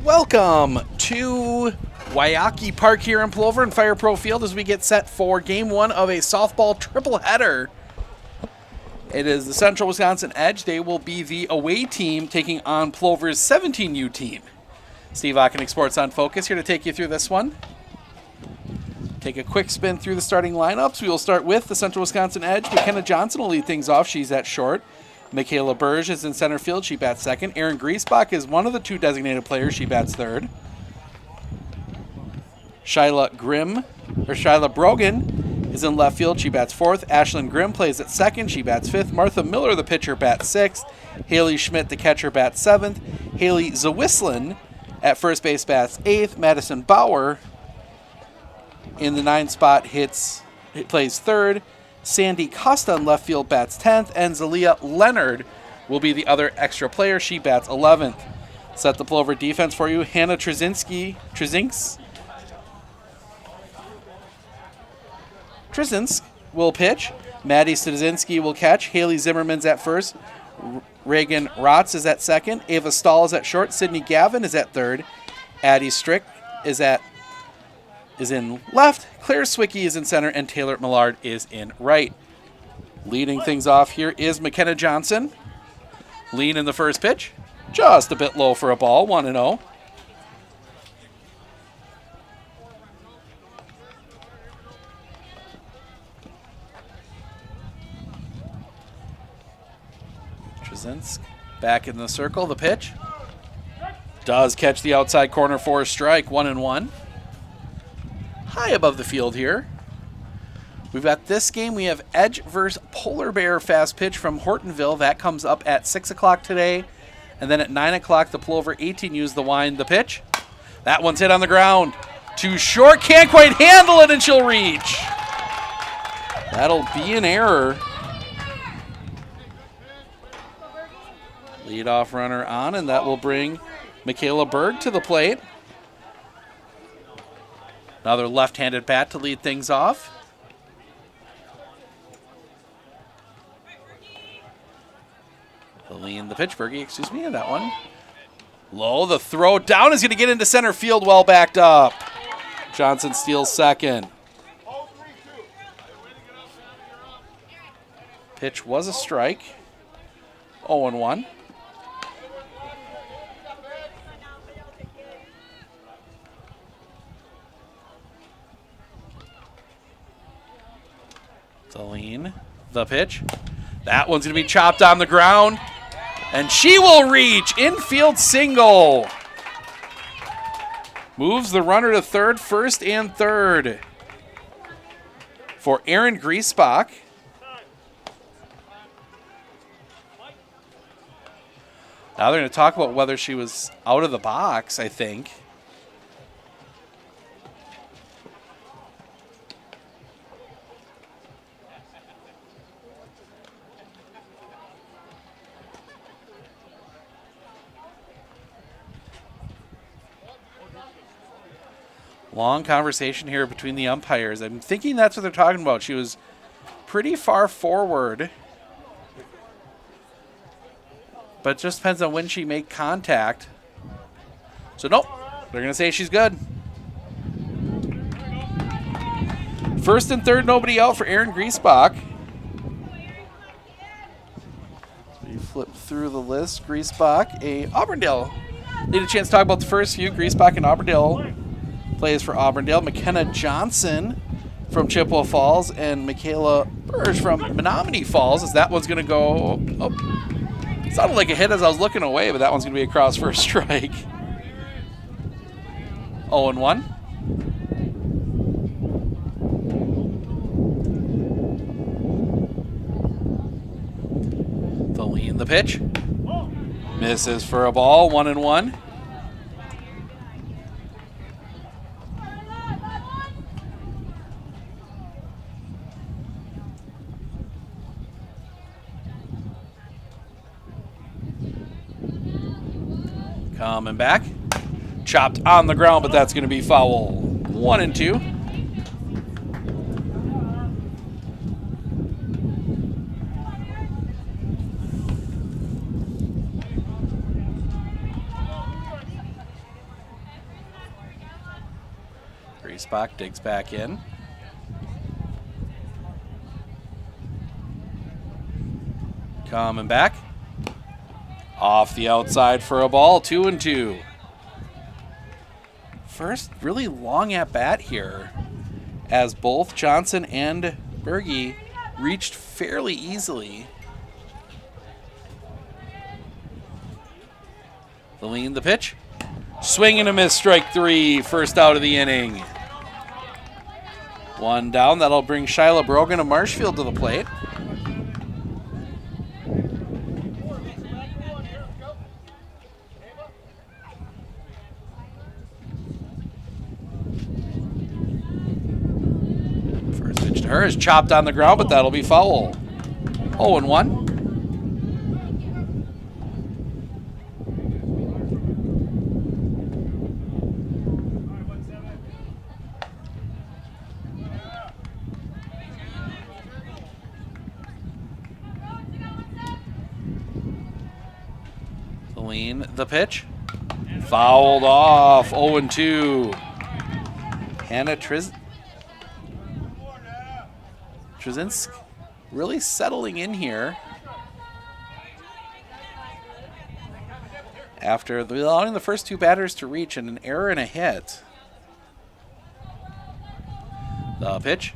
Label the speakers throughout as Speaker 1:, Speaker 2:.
Speaker 1: Welcome to Waiaki Park here in Plover and Fire Pro Field as we get set for Game 1 of a softball tripleheader. It is the Central Wisconsin Edge. They will be the away team taking on Plover's 17U team. Steve Ockenick, Sports on Focus, here to take you through this one. Take a quick spin through the starting lineups. We will start with the Central Wisconsin Edge. McKenna Johnson will lead things off. She's at short. Michaela Burge is in center field. She bats second. Erin Griesbach is one of the two designated players. She bats third. Shyla Brogan is in left field. She bats fourth. Ashlyn Grimm plays at second. She bats fifth. Martha Miller, the pitcher, bats sixth. Haley Schmidt, the catcher, bats seventh. Haley Zawislin at first base bats eighth. Madison Bauer in the 9 spot plays third. Sandy Costa in left field bats 10th, and Zalia Leonard will be the other extra player. She bats 11th. Set the Plover defense for you. Hannah Trzynsk will pitch. Maddie Studzinski will catch. Haley Zimmerman's at first. Reagan Rotz is at second. Ava Stahl is at short. Sydney Gavin is at third. Addie Strick is in left. Claire Swicky is in center, and Taylor Millard is in right. Leading things off here is McKenna Johnson. Lean in the first pitch. Just a bit low for a ball, 1-0. Trzynsk back in the circle. The pitch does catch the outside corner for a strike, 1-1. High above the field here. We've got this game. We have Edge versus Polar Bear fast pitch from Hortonville. That comes up at 6 o'clock today. And then at 9 o'clock, the Plover 18U's the wind. The pitch. That one's hit on the ground. Too short. Can't quite handle it, and she'll reach. That'll be an error. Leadoff runner on, and that will bring Michaela Berg to the plate. Another left-handed bat to lead things off. Helene, the Pittsburgh, excuse me, that one. Low, the throw down is going to get into center field, well backed up. Johnson steals second. Pitch was a strike. 0-1. Celine, the pitch. That one's going to be chopped on the ground, and she will reach. Infield single. Moves the runner to third, first, and third for Erin Griesbach. Now they're going to talk about whether she was out of the box, I think. Long conversation here between the umpires. I'm thinking that's what they're talking about. She was pretty far forward, but it just depends on when she made contact. So nope, they're going to say she's good. First and third, nobody out for Erin Griesbach. We flip through the list. Griesbach, Auburndale. Need a chance to talk about the first few. Griesbach and Auburndale plays for Auburndale. McKenna Johnson from Chippewa Falls and Michaela Burge from Menominee Falls, as that one's going to go. Oh, it sounded like a hit as I was looking away, but that one's going to be across for a strike. 0-1. The lean, the pitch. Misses for a ball, 1-1. Coming back. Chopped on the ground, but that's going to be foul. 1-2. Spock digs back in. Coming back. Off the outside for a ball, 2-2. First really long at bat here, as both Johnson and Berge reached fairly easily. The lean, the pitch. Swing and a miss, strike 3, first out of the inning. One down, that'll bring Shyla Brogan of Marshfield to the plate. First pitch to her is chopped on the ground, but that'll be foul. 0-1. The pitch. Fouled off. 0-2. Hannah Trzynski really settling in here after allowing the first two batters to reach and an error and a hit. The pitch.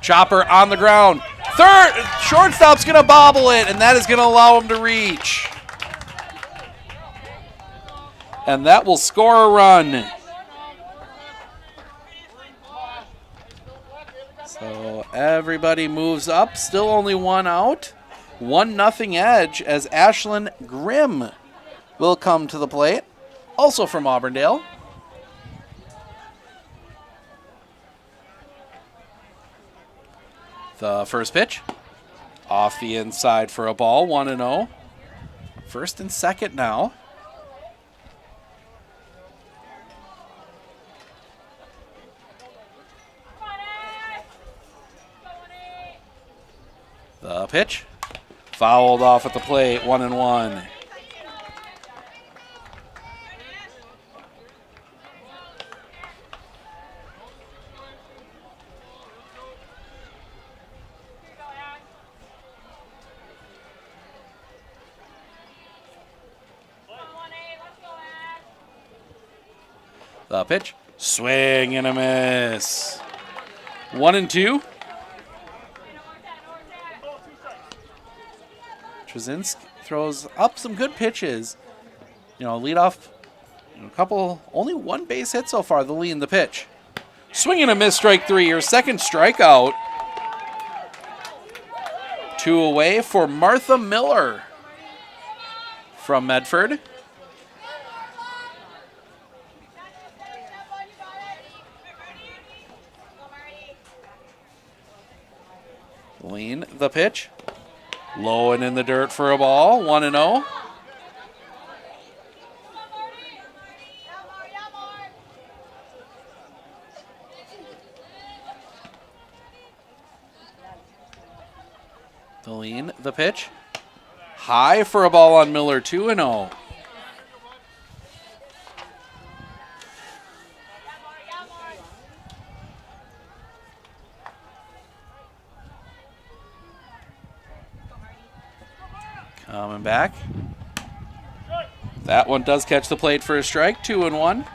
Speaker 1: Chopper on the ground. Third. Shortstop's going to bobble it, and that is going to allow him to reach. And that will score a run. So everybody moves up. Still only one out. 1-0 edge as Ashlyn Grimm will come to the plate. Also from Auburndale. The first pitch. Off the inside for a ball. 1-0. First and second now. The pitch. Fouled off at the plate, 1-1. The pitch. Swing and a miss. 1-2. Trzynski throws up some good pitches. Lead off a couple, only one base hit so far, the lead, the pitch. Swing and a miss, strike 3, your second strikeout. 2 away for Martha Miller from Medford. Lean, the pitch. Low and in the dirt for a ball, 1-0. The lean, the pitch. High for a ball on Miller, 2-0. Coming back. That one does catch the plate for a strike, 2-1.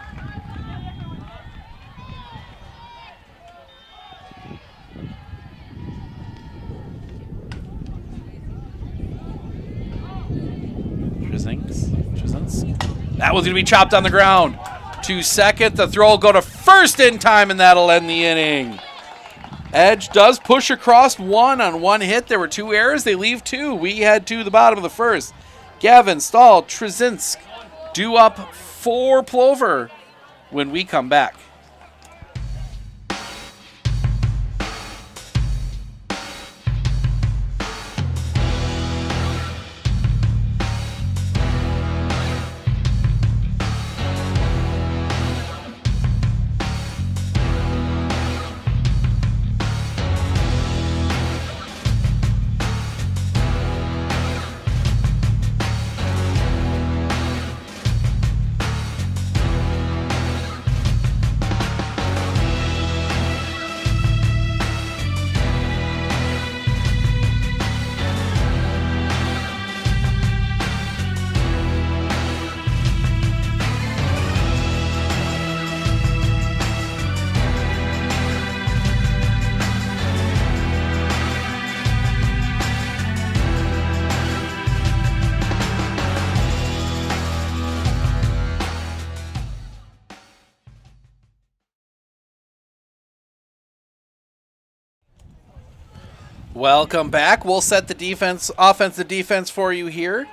Speaker 1: Trzynski. That was going to be chopped on the ground. To second, the throw will go to first in time, and that'll end the inning. Edge does push across one on one hit. There were 2 errors. They leave 2. We had 2 at the bottom of the first. Gavin, Stahl, Trzynski due up for Plover when we come back. Welcome back. We'll set the offensive defense for you here.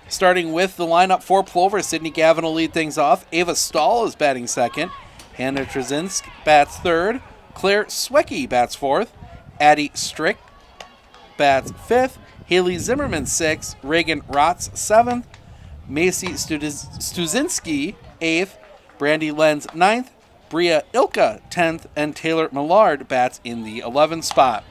Speaker 1: Starting with the lineup for Plover, Sydney Gavin will lead things off. Ava Stahl is batting second. Hannah Trzynsk bats third. Claire Swecki bats fourth. Addie Strick bats fifth. Haley Zimmerman sixth. Reagan Rotz seventh. Macy Stuzinski eighth. Brandy Lenz ninth. Bria Ilka 10th. And Taylor Millard bats in the 11th spot.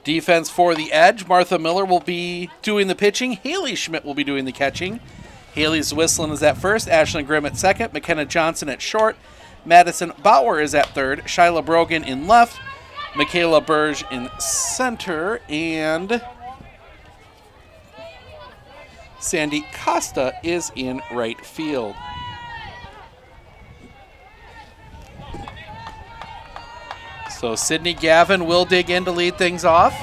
Speaker 1: Defense for the Edge, Martha Miller will be doing the pitching. Haley Schmidt will be doing the catching. Haley Zwislin is at first. Ashlyn Grimm at second. McKenna Johnson at short. Madison Bauer is at third. Shyla Brogan in left. Michaela Burge in center. And Sandy Costa is in right field. So Sydney Gavin will dig in to lead things off.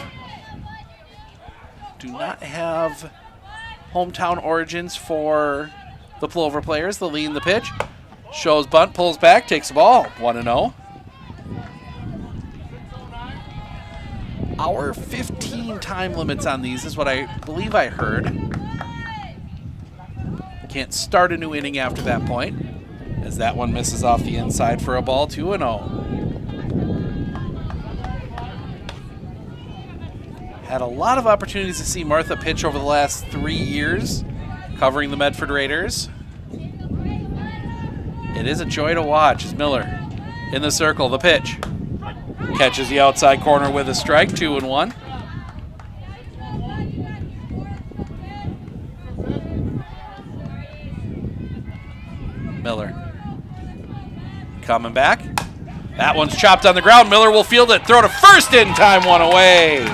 Speaker 1: Do not have hometown origins for the Plover players. They'll lead the pitch. Shows bunt, pulls back, takes the ball. 1-0. Our 15 time limits on these is what I believe I heard. Can't start a new inning after that point, as that one misses off the inside for a ball. 2-0. Had a lot of opportunities to see Martha pitch over the last 3 years, covering the Medford Raiders. It is a joy to watch as Miller in the circle, the pitch. Catches the outside corner with a strike, 2-1. Miller coming back. That one's chopped on the ground. Miller will field it, throw to first in time, one away.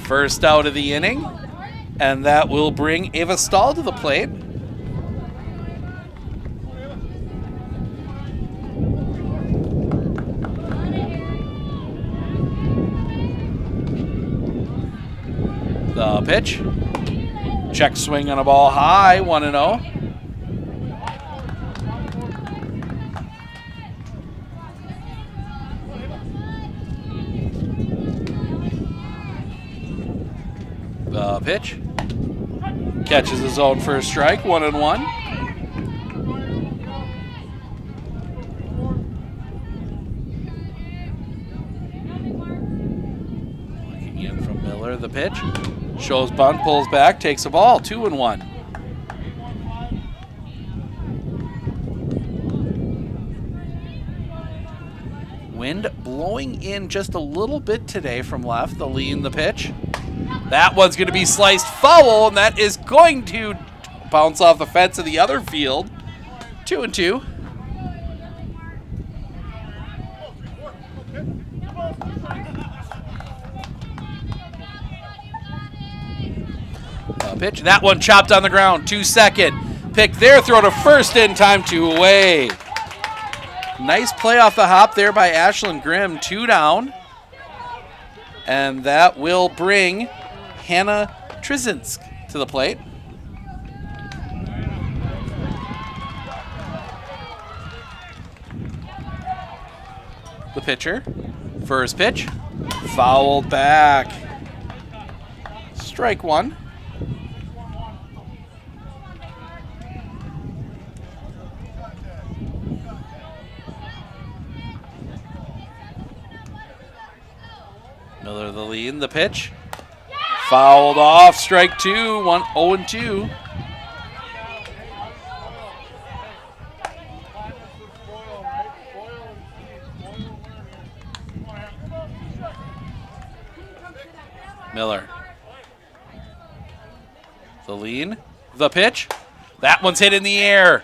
Speaker 1: First out of the inning, and that will bring Ava Stahl to the plate. The pitch. Check swing on a ball high, 1-0. The pitch. Catches his own first strike, 1-1. Looking in from Miller, the pitch. Shows bunt, pulls back, takes a ball, 2-1. Wind blowing in just a little bit today from left. The lean, the pitch. That one's going to be sliced foul, and that is going to bounce off the fence of the other field. 2-2. Pitch. That one chopped on the ground. 2-2. Pick there, throw to first in time, 2 away. Nice play off the hop there by Ashlyn Grimm. 2 down. And that will bring Hannah Trzynsk to the plate. The pitcher. First pitch. Fouled back. Strike 1. Miller the lead, the pitch. Fouled off, strike 2, 0-2. Miller. The lean, the pitch. That one's hit in the air.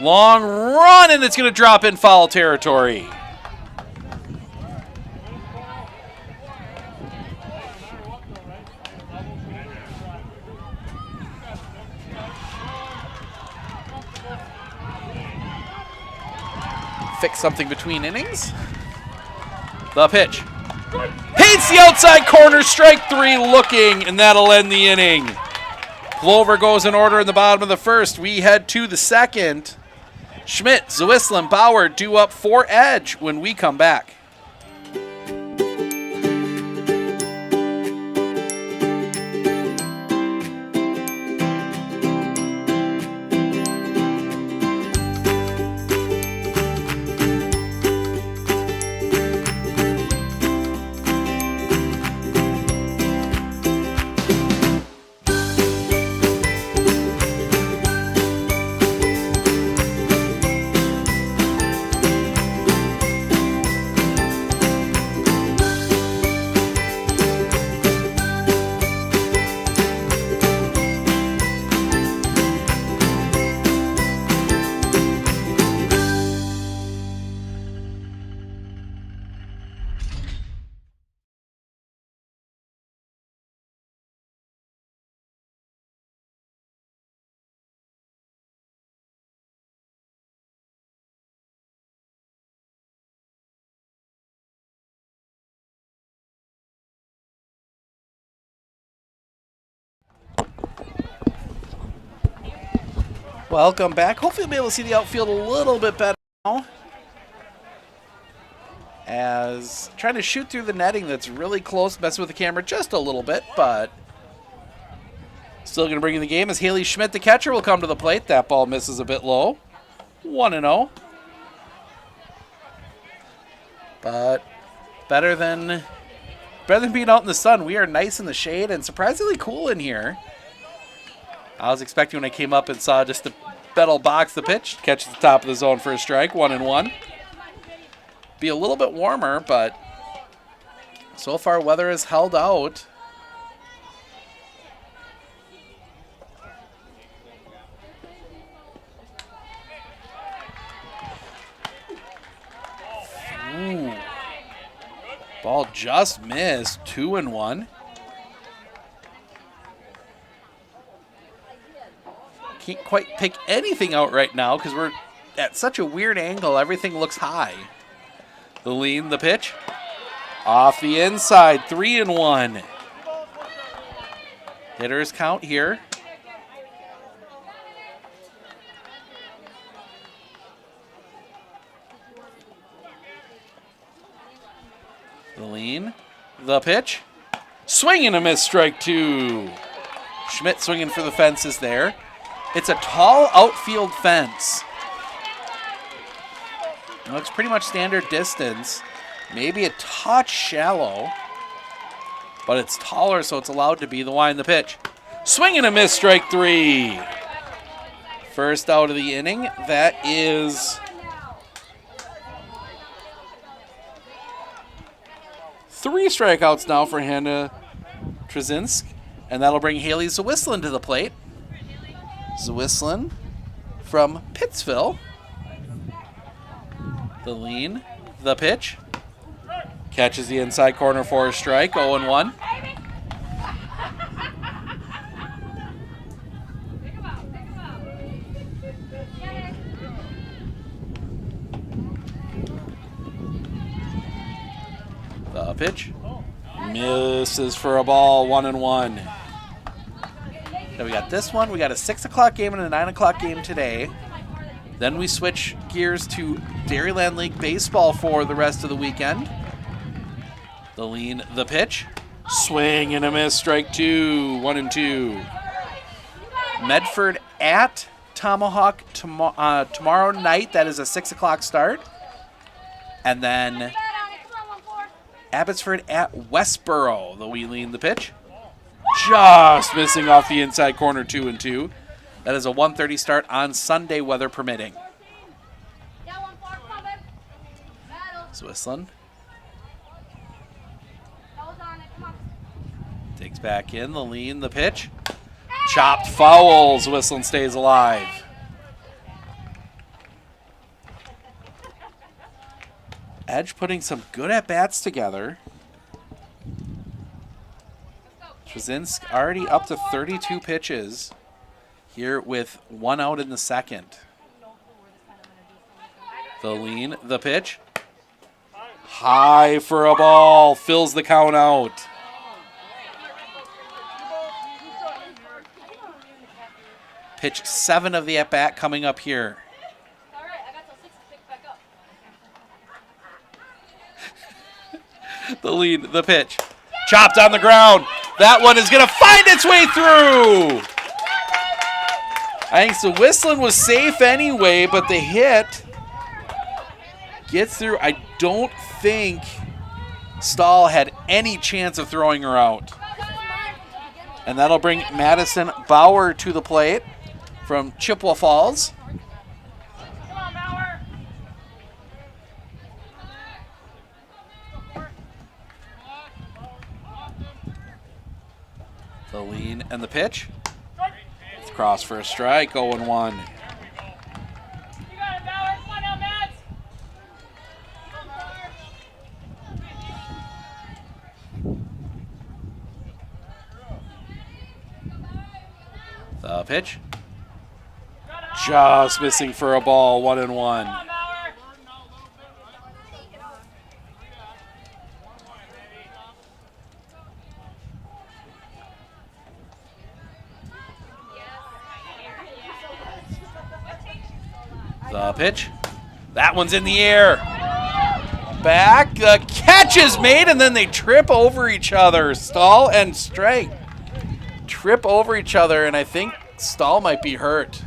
Speaker 1: Long run, and it's going to drop in foul territory. Fix something between innings. The pitch. Paints the outside corner, strike 3 looking, and that'll end the inning. Plover goes in order in the bottom of the first. We head to the second. Schmidt, Zwislin, Bauer due up for Edge when we come back. Welcome back. Hopefully you'll be able to see the outfield a little bit better now. As trying to shoot through the netting that's really close, messing with the camera just a little bit, but still going to bring in the game as Haley Schmidt, the catcher, will come to the plate. That ball misses a bit low. 1-0. But better than being out in the sun. We are nice in the shade and surprisingly cool in here. I was expecting when I came up and saw just the Bettle box the pitch, catch at the top of the zone for a strike, 1-1. Be a little bit warmer, but so far weather has held out. Ooh. Ball just missed, 2-1. Can't quite pick anything out right now because we're at such a weird angle. Everything looks high. The lean, the pitch. Off the inside, 3-1. Hitters count here. The lean, the pitch. Swing and a miss, strike 2. Schmidt swinging for the fences there. It's a tall outfield fence. It looks pretty much standard distance. Maybe a touch shallow, but it's taller, so it's allowed to be. The wind, the pitch. Swing and a miss, strike 3. First out of the inning. That is 3 strikeouts now for Hannah Trzynsk, and that'll bring Haley Zwislin to the plate. Zwislin from Pittsville. The lean, the pitch. Catches the inside corner for a strike, 0-1. The pitch. Misses for a ball, 1-1. Then we got this one. We got a 6 o'clock game and a 9 o'clock game today. Then we switch gears to Dairyland League Baseball for the rest of the weekend. The lean, the pitch. Swing and a miss, strike 2, 1-2. Medford at Tomahawk tomorrow night. That is a 6 o'clock start. And then Abbotsford at Westboro. The lean, the pitch. Just missing off the inside corner, 2-2. That is a 1:30 start on Sunday, weather permitting. Zwislin takes back in, the lean, the pitch. Chopped foul, Zwislin stays alive. Edge putting some good at-bats together. Trzynsk already up to 32 pitches here with 1 out in the second. The lean, the pitch. High for a ball, fills the count out. Pitch 7 of the at-bat coming up here. lead, the pitch. Chopped on the ground. That one is going to find its way through. I think the whistling was safe anyway, but the hit gets through. I don't think Stahl had any chance of throwing her out. And that'll bring Madison Bauer to the plate from Chippewa Falls. The lean and the pitch. It's cross for a strike, 0-1. The pitch. Just missing for a ball, 1-1. The pitch. That one's in the air. Back. The catch is made, and then they trip over each other. Stahl and Strike trip over each other, and I think Stahl might be hurt.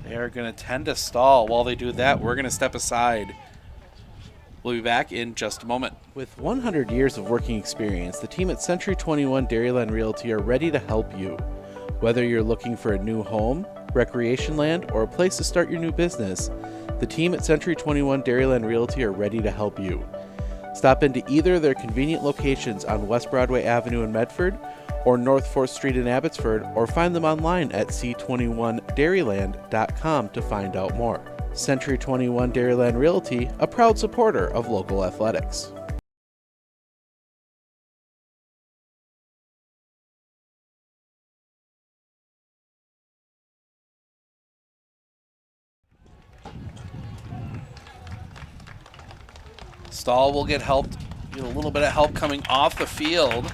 Speaker 1: They are going to tend to stall. While they do that, we're going to step aside. We'll be back in just a moment. With 100 years of working experience, the team at Century 21 Dairyland Realty are ready to help you. Whether you're looking for a new home, recreation land, or a place to start your new business, the team at Century 21 Dairyland Realty are ready to help you. Stop into either of their convenient locations on West Broadway Avenue in Medford or North 4th Street in Abbotsford, or find them online at c21dairyland.com to find out more. Century 21 Dairyland Realty, a proud supporter of local athletics. Stahl will get a little bit of help coming off the field.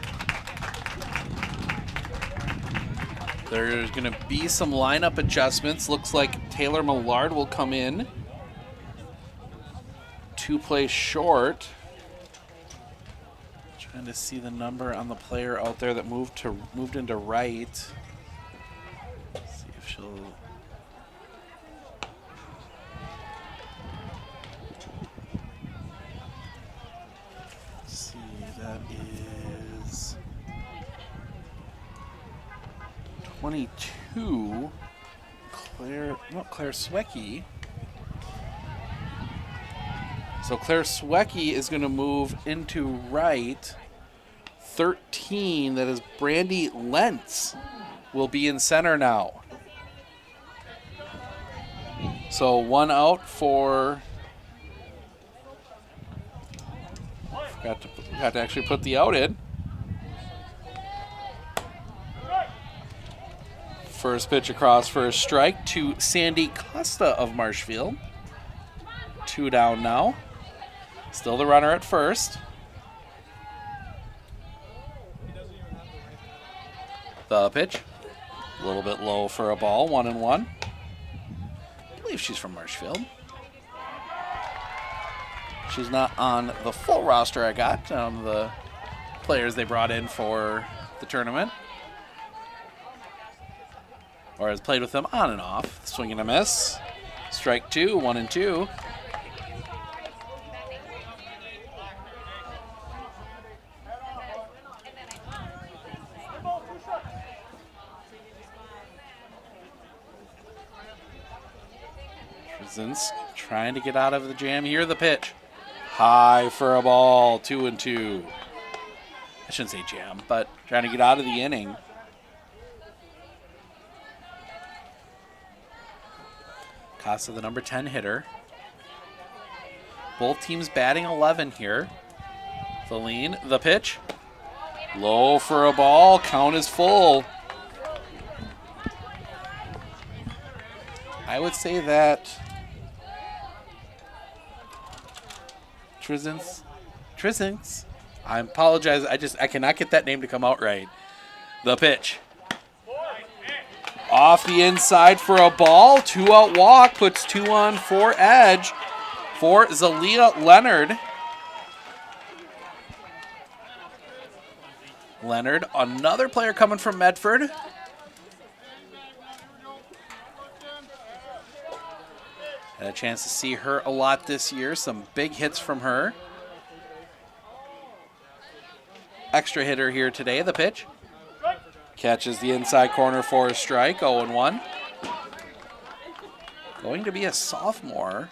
Speaker 1: There's going to be some lineup adjustments. Looks like Taylor Millard will come in to play short. Trying to see the number on the player out there that moved into right. Let's see if she'll. Let's see, that is 22, Claire Swecky. So Claire Swecky is going to move into right. 13, that is Brandy Lentz, will be in center now. So one out for, forgot to actually put the out in. First pitch across for a strike to Sandy Costa of Marshfield. 2 down now. Still the runner at first. The pitch. A little bit low for a ball, 1-1. I believe she's from Marshfield. She's not on the full roster I got, the players they brought in for the tournament. Or has played with them on and off. Swing and a miss. Strike 2, 1-2. Trzinsk trying to get out of the jam here. The pitch. High for a ball, 2-2. I shouldn't say jam, but trying to get out of the inning. Costa, the number 10 hitter. Both teams batting 11 here. The lean, the pitch. Low for a ball, count is full. I would say that Trzinsk, I apologize, I cannot get that name to come out right. The pitch. Off the inside for a ball. 2-out walk. Puts 2 on for Edge for Zalia Leonard. Leonard, another player coming from Medford. Had a chance to see her a lot this year. Some big hits from her. Extra hitter here today. The pitch. Catches the inside corner for a strike. 0-1. Going to be a sophomore.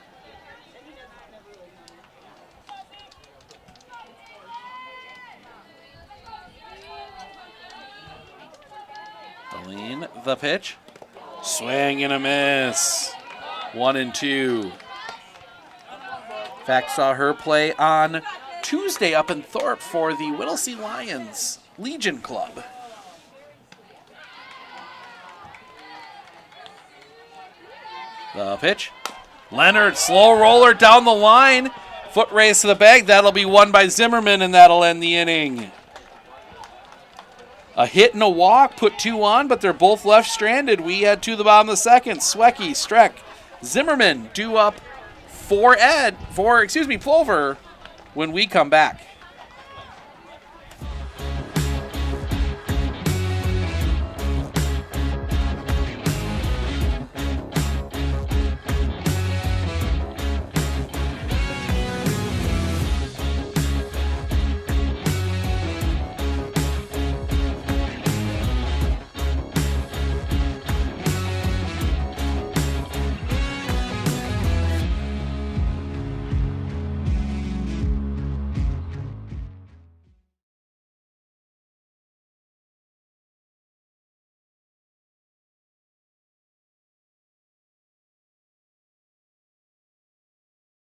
Speaker 1: Aline, the pitch. Swing and a miss. 1-2. In fact, saw her play on Tuesday up in Thorpe for the Whittlesey Lions Legion Club. The pitch. Leonard, slow roller down the line. Foot race to the bag. That'll be won by Zimmerman, and that'll end the inning. A hit and a walk, put 2 on, but they're both left stranded. We head to the bottom of the second. Swecky, Streck, Zimmerman due up for Plover when we come back.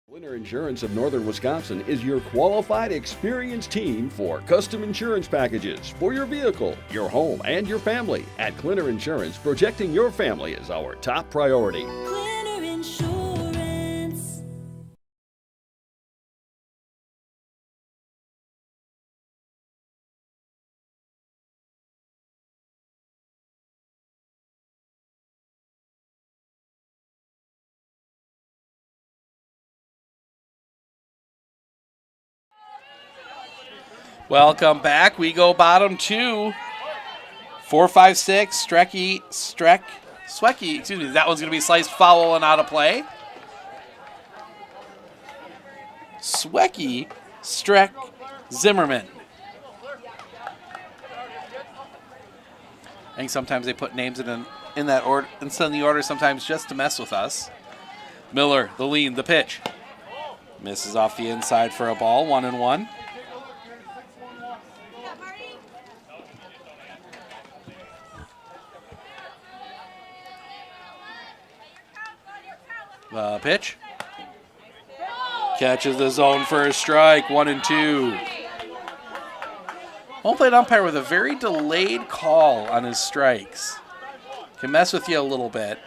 Speaker 2: Clinner Insurance of Northern Wisconsin is your qualified, experienced team for custom insurance packages for your vehicle, your home, and your family. At Clinner Insurance, protecting your family is our top priority.
Speaker 3: Clinner Insurance.
Speaker 1: Welcome back. We go bottom 2. 4-5-6. Swecky. Excuse me. That one's going to be sliced foul and out of play. Swecky, Streck, Zimmerman. I think sometimes they put names in that order instead of the order sometimes just to mess with us. Miller, the lean, the pitch. Misses off the inside for a ball. 1-1. Pitch. Catches the zone for a strike. 1-2. Home plate umpire with a very delayed call on his strikes. Can mess with you a little bit.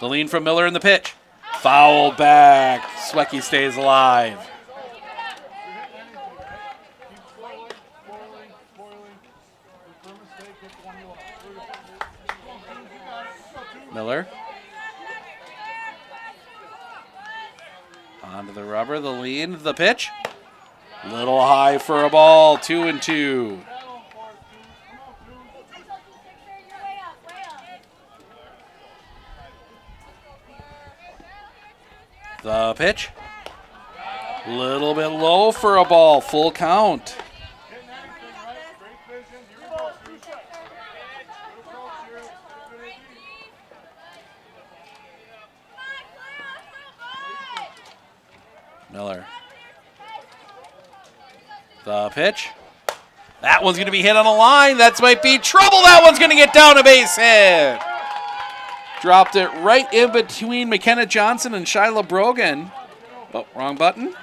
Speaker 1: The lean from Miller in the pitch. Fouled back. Swecky stays alive. Miller. Onto the rubber, the lean, the pitch. Little high for a ball, 2-2. The pitch. Little bit low for a ball, full count. Miller. The pitch. That one's going to be hit on a line. That might be trouble. That one's going to get down a base hit. Dropped it right in between McKenna Johnson and Shyla Brogan. Oh, wrong button.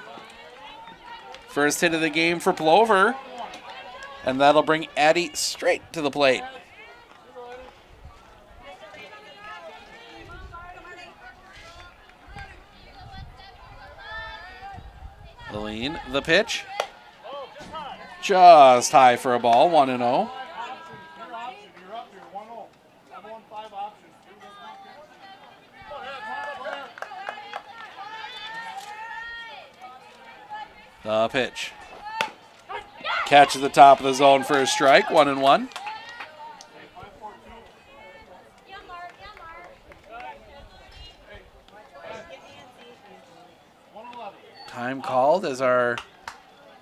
Speaker 1: First hit of the game for Plover. And that'll bring Addie straight to the plate. The lean, the pitch. Just high for a ball, 1-0. The pitch. Catch at the top of the zone for a strike, 1-1. Time called as our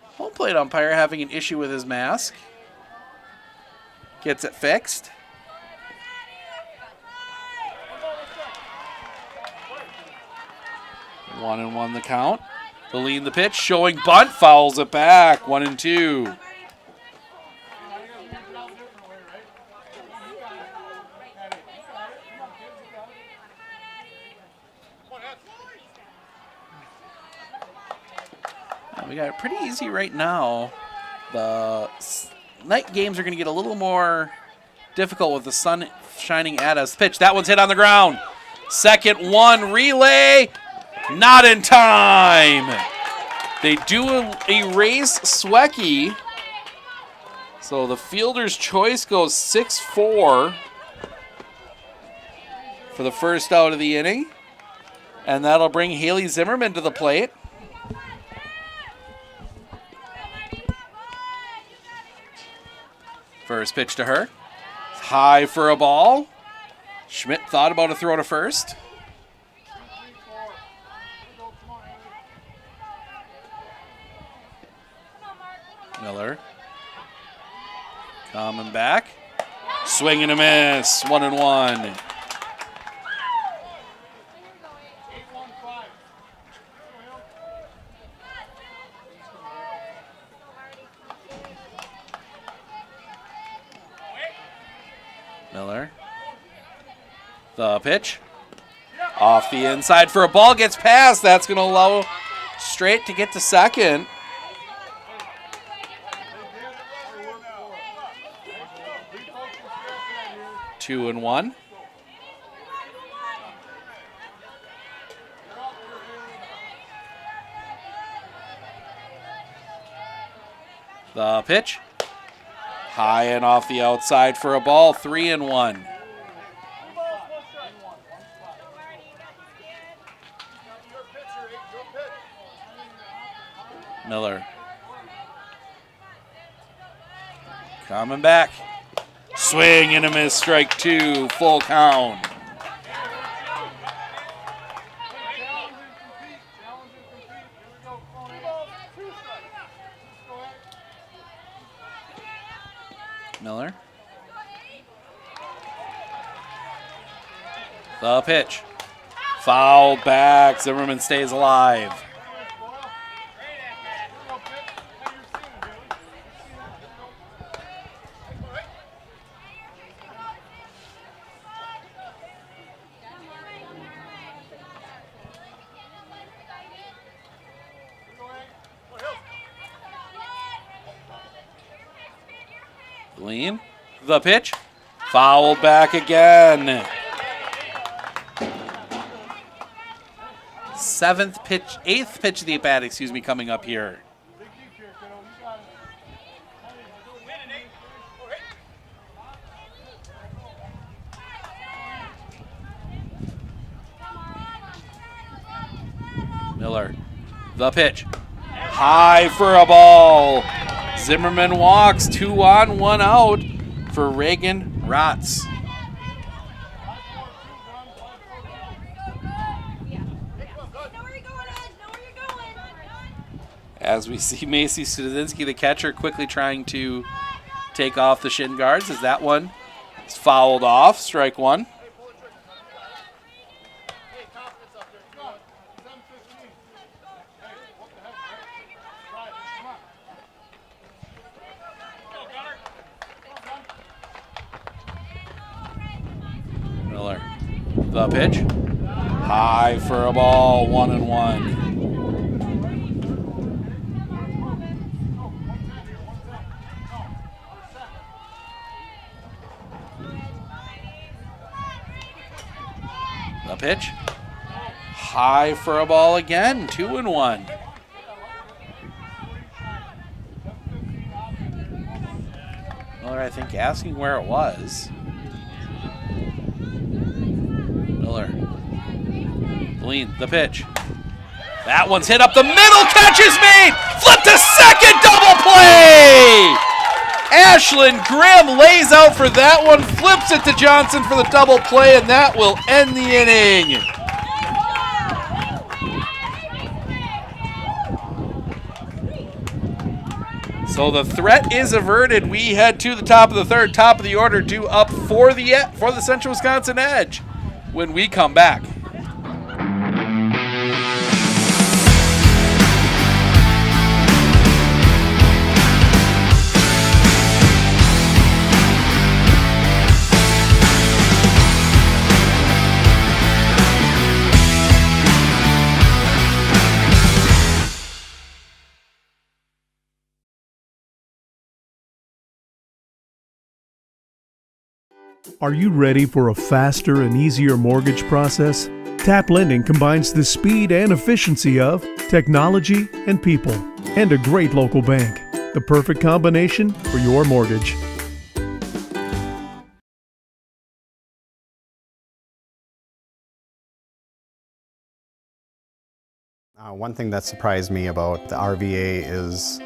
Speaker 1: home plate umpire having an issue with his mask. Gets it fixed. One and one the count. The lead in the pitch, showing bunt, fouls it back. 1-2. We got it pretty easy right now. The night games are going to get a little more difficult with the sun shining at us. Pitch, that one's hit on the ground. Second one, relay, not in time. They do erase Swecky. So the fielder's choice goes 6-4 for the first out of the inning. And that'll bring Haley Zimmerman to the plate. First pitch to her. High for a ball. Schmidt thought about a throw to first. Miller. Coming back. Swing and a miss. 1-1. Miller. The pitch. Off the inside for a ball. Gets past. That's going to allow Straight to get to second. Two and one. The pitch. High and off the outside for a ball. 3-1. Miller. Coming back. Swing and a miss. Strike two. Full count. Miller. The pitch. Foul back. Zimmerman stays alive. Lean. The pitch. Fouled back again. Eighth pitch of the at-bat, coming up here. Miller. The pitch. High for a ball. Zimmerman walks. 2 on, 1 out for Reagan Rotz. As we see Macy Studzinski, the catcher, quickly trying to take off the shin guards as that one is fouled off. Strike one. Miller. The pitch. High for a ball. 1-1. The pitch. High for a ball again. 2-1. Miller, I think, asking where it was. Miller. Lean. The pitch. That one's hit up the middle, catch is made! Flip to second, double play! Ashlyn Grimm lays out for that one, flips it to Johnson for the double play, and that will end the inning. So the threat is averted. We head to the top of the third, top of the order, due up for the Central Wisconsin Edge when we come back.
Speaker 3: Are you ready for a faster and easier mortgage process? Tap Lending combines the speed and efficiency of technology and people, and a great local bank. The perfect combination for your mortgage.
Speaker 4: One thing that surprised me about the RVA is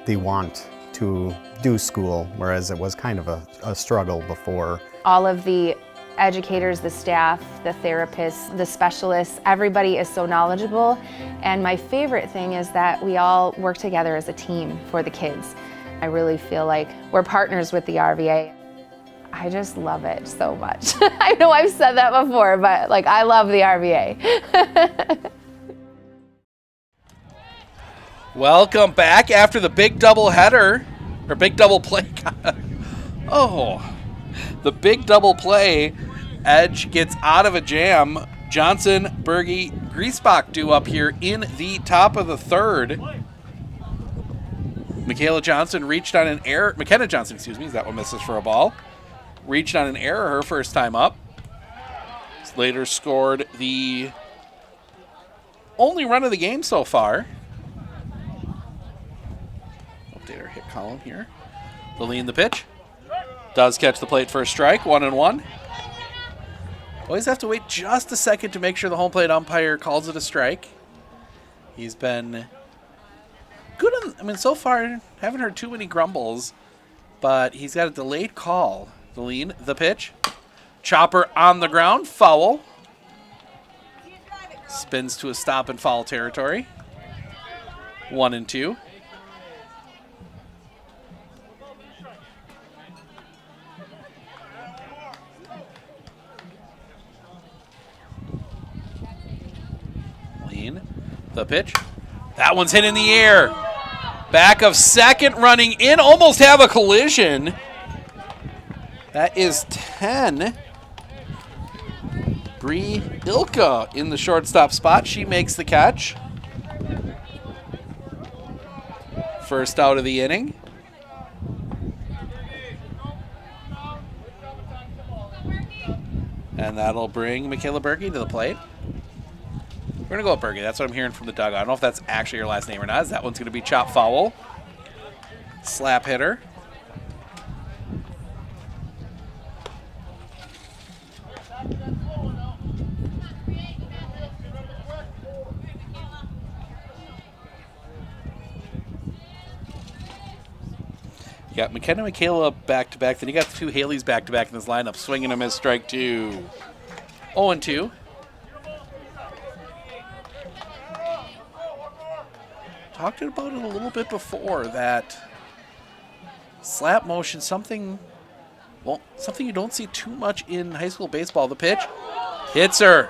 Speaker 4: the want to do school, whereas it was kind of a struggle before.
Speaker 5: All of the educators, the staff, the therapists, the specialists, everybody is so knowledgeable. And my favorite thing is that we all work together as a team for the kids. I really feel like we're partners with the RVA. I just love it so much. I know I've said that before, but like I love the RVA.
Speaker 1: Welcome back after the big double header, or big double play. The big double play. Edge gets out of a jam. Johnson, Berge, Griesbach due up here in the top of the third. McKenna Johnson, excuse me, that one misses for a ball. Reached on an error her first time up. Slater scored the only run of the game so far. Update our hit column here. Lillian the pitch. Does catch the plate for a strike, 1-1. Always have to wait just a second to make sure the home plate umpire calls it a strike. He's been good on, so far, haven't heard too many grumbles, but he's got a delayed call. Lillian, the pitch. Chopper on the ground, foul. Spins to a stop in foul territory. 1-2. The pitch. That one's hit in the air. Back of second, running in, almost have a collision. That is 10. Bree Ilka in the shortstop spot. She makes the catch. First out of the inning. And that'll bring Michaela Berge to the plate. We're going to go with Berge. That's what I'm hearing from the dugout. I don't know if that's actually your last name or not. That one's going to be chop foul. Slap hitter. You got McKenna Michaela back-to-back. Then you got the two Haleys back-to-back in this lineup, swinging them as strike two. 0-2. Talked about it a little bit before, that slap motion, something you don't see too much in high school baseball. The pitch hits her.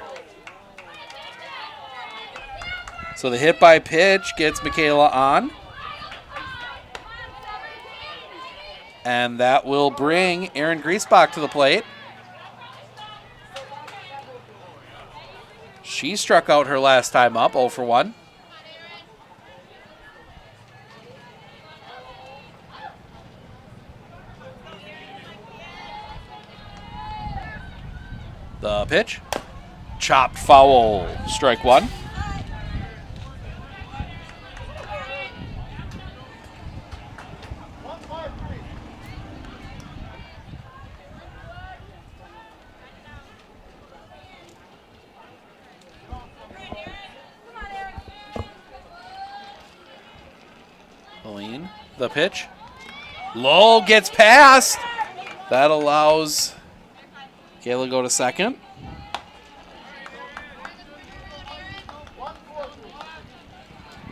Speaker 1: So the hit by pitch gets Michaela on. And that will bring Erin Griesbach to the plate. She struck out her last time up, 0-1. The pitch. Chopped foul. Strike one. the pitch. Low gets past. That allows Kayla to go to second.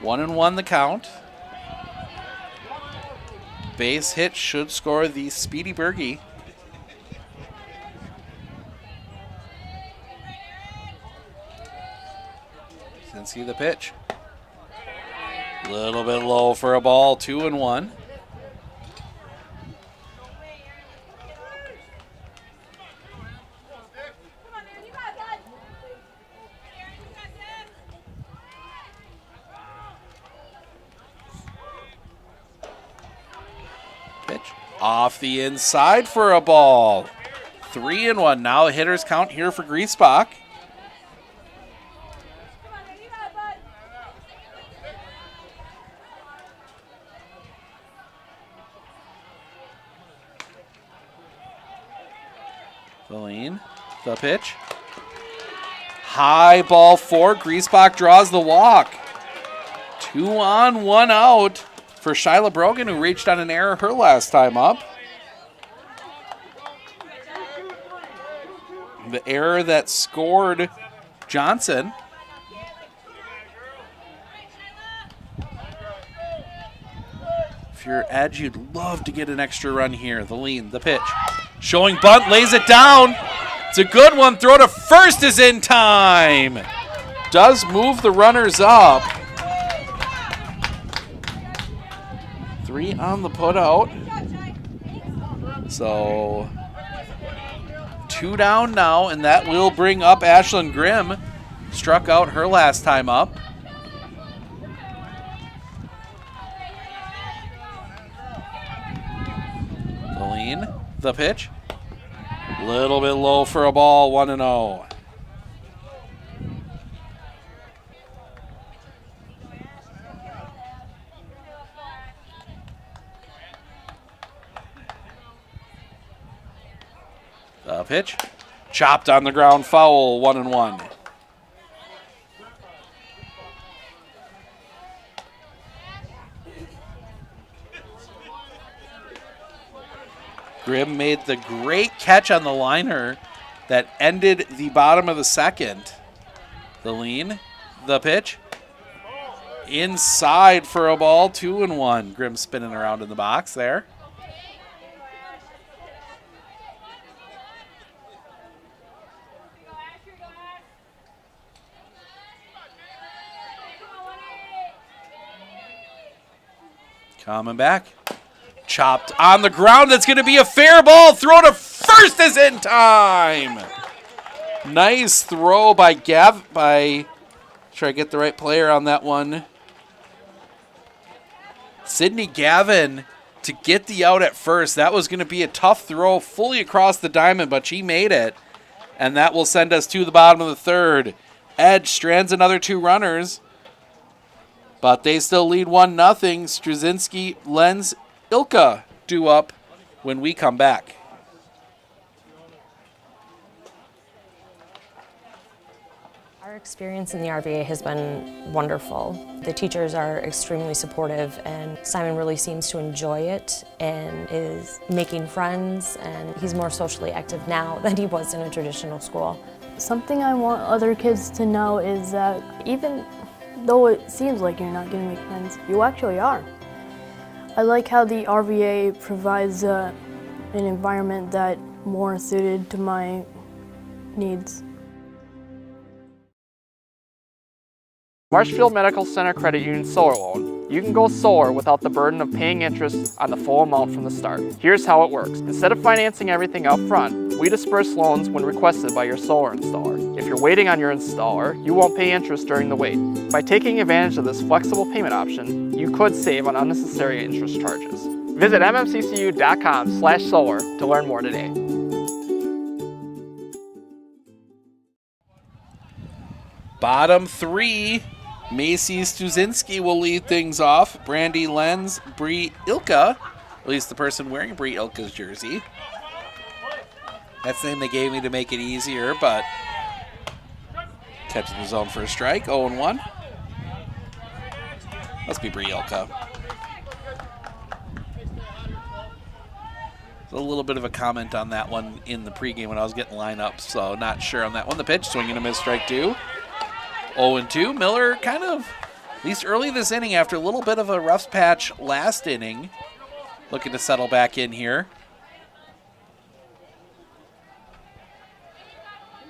Speaker 1: One and one the count. Base hit should score the Speedy Bergie. See the pitch. Little bit low for a ball, 2 and 1. Pitch off the inside for a ball. 3 and 1. Now a hitter's count here for Griesbach. Valine, the pitch. High ball 4. Griesbach draws the walk. 2 on, 1 out for Shyla Brogan, who reached on an error her last time up. The error that scored Johnson. If you're Edge, you'd love to get an extra run here. The lean, the pitch. Showing bunt, lays it down. It's a good one. Throw to first is in time. Does move the runners up. 3 on the putout. So 2 down now, and that will bring up Ashlyn Grimm. Struck out her last time up. Valine, the pitch. Little bit low for a ball, 1 and 0. The pitch. Chopped on the ground, foul, 1 and 1. Grimm made the great catch on the liner that ended the bottom of the second. The lean, the pitch. Inside for a ball, 2 and 1. Grimm spinning around in the box there. Coming back. Chopped on the ground. That's going to be a fair ball. Throw to first is in time. Nice throw by try to get the right player on that one. Sydney Gavin to get the out at first. That was going to be a tough throw fully across the diamond, but she made it. And that will send us to the bottom of the third. Edge strands another 2 runners. But they still lead 1-0. Struzinski, Lenz, Ilka due up when we come back.
Speaker 6: Our experience in the RVA has been wonderful. The teachers are extremely supportive, and Simon really seems to enjoy it and is making friends, and he's more socially active now than he was in a traditional school.
Speaker 7: Something I want other kids to know is that even though it seems like you're not going to make friends, you actually are. I like how the RVA provides an environment that more suited to my needs.
Speaker 8: Marshfield Medical Center Credit Union Solar Loan. You can go solar without the burden of paying interest on the full amount from the start. Here's how it works. Instead of financing everything up front, we disperse loans when requested by your solar installer. If you're waiting on your installer, you won't pay interest during the wait. By taking advantage of this flexible payment option, you could save on unnecessary interest charges. Visit mmccu.com/solar to learn more today.
Speaker 1: Bottom 3. Macy Stuzinski will lead things off. Brandy Lenz, Bree Ilka, at least the person wearing Bree Ilka's jersey. That's the name they gave me to make it easier, but catching the zone for a strike, 0-1. Must be Bree Ilka. A little bit of a comment on that one in the pregame when I was getting lineups, so not sure on that one. The pitch, swing and a miss, strike 2. 0-2. Miller kind of, at least early this inning, after a little bit of a rough patch last inning, looking to settle back in here.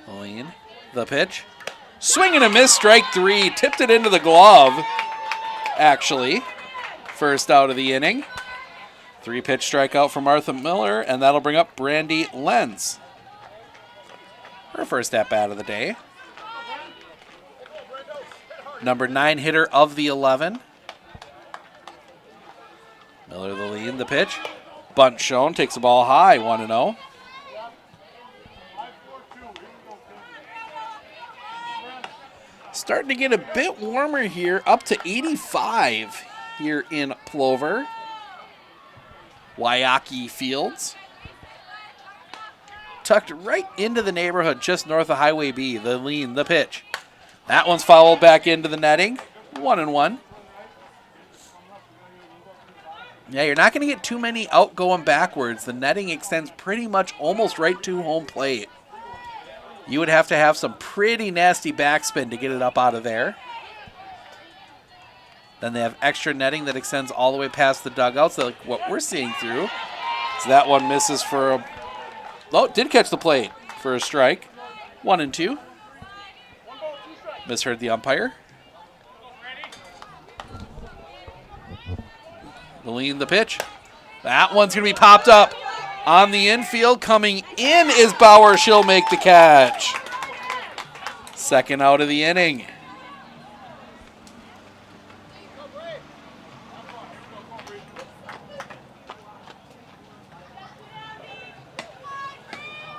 Speaker 1: Lean, the pitch. Swing and a miss, strike 3. Tipped it into the glove, actually. First out of the inning. 3-pitch strikeout from Martha Miller, and that'll bring up Brandy Lenz. Her first at-bat of the day. Number 9 hitter of the 11. Miller the lead, the pitch. Bunt shown, takes the ball high, 1-0. Starting to get a bit warmer here, up to 85 here in Plover. Waiheke Fields. Tucked right into the neighborhood just north of Highway B. The lean, the pitch. That one's fouled back into the netting. 1-1. Yeah, you're not going to get too many out going backwards. The netting extends pretty much almost right to home plate. You would have to have some pretty nasty backspin to get it up out of there. Then they have extra netting that extends all the way past the dugouts, like what we're seeing through. So that one misses for a... Oh, did catch the plate for a strike. 1-2. Misheard the umpire. The lean, the pitch. That one's going to be popped up on the infield. Coming in is Bauer. She'll make the catch. Second out of the inning.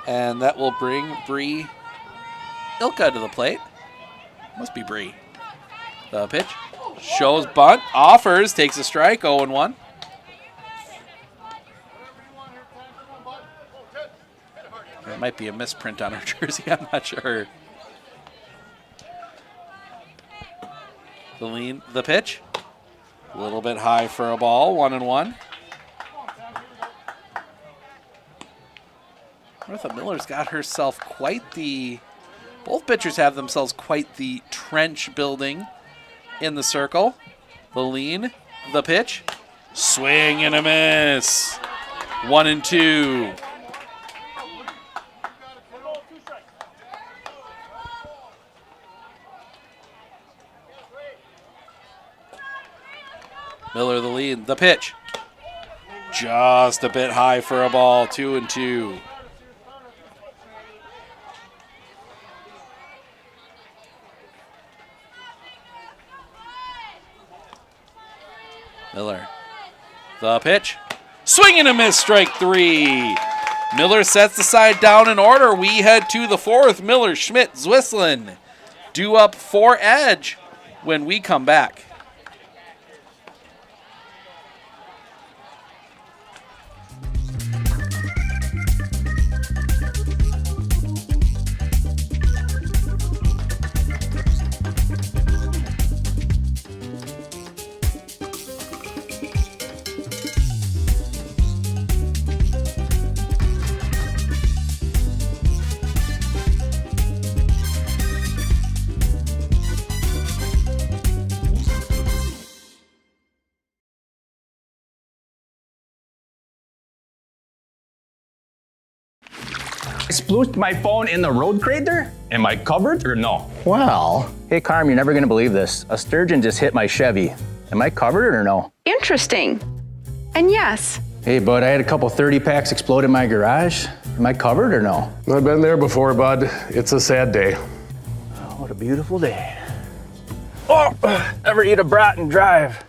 Speaker 1: And that will bring Bree Ilka to the plate. Must be Bree. The pitch. Shows bunt. Offers. Takes a strike. 0-1. There might be a misprint on her jersey. I'm not sure. The lean. The pitch. A little bit high for a ball. 1-1. Martha Miller's got herself quite the... Both pitchers have themselves quite the trench building in the circle. The lean, the pitch. Swing and a miss. 1-2. Miller the lead, the pitch. Just a bit high for a ball. 2-2. Miller, the pitch. Swing and a miss, strike 3. Miller sets the side down in order. We head to the 4th. Miller, Schmidt, Zwislin due up for Edge when we come back.
Speaker 9: I splooshed my phone in the road crater? Am I covered or no?
Speaker 10: Well, hey Carm, you're never gonna believe this. A sturgeon just hit my Chevy. Am I covered or no?
Speaker 11: Interesting. And yes.
Speaker 10: Hey bud, I had a couple 30 packs explode in my garage. Am I covered or no?
Speaker 12: I've been there before, bud. It's a sad day.
Speaker 10: Oh, what a beautiful day. Oh, ever eat a brat and drive?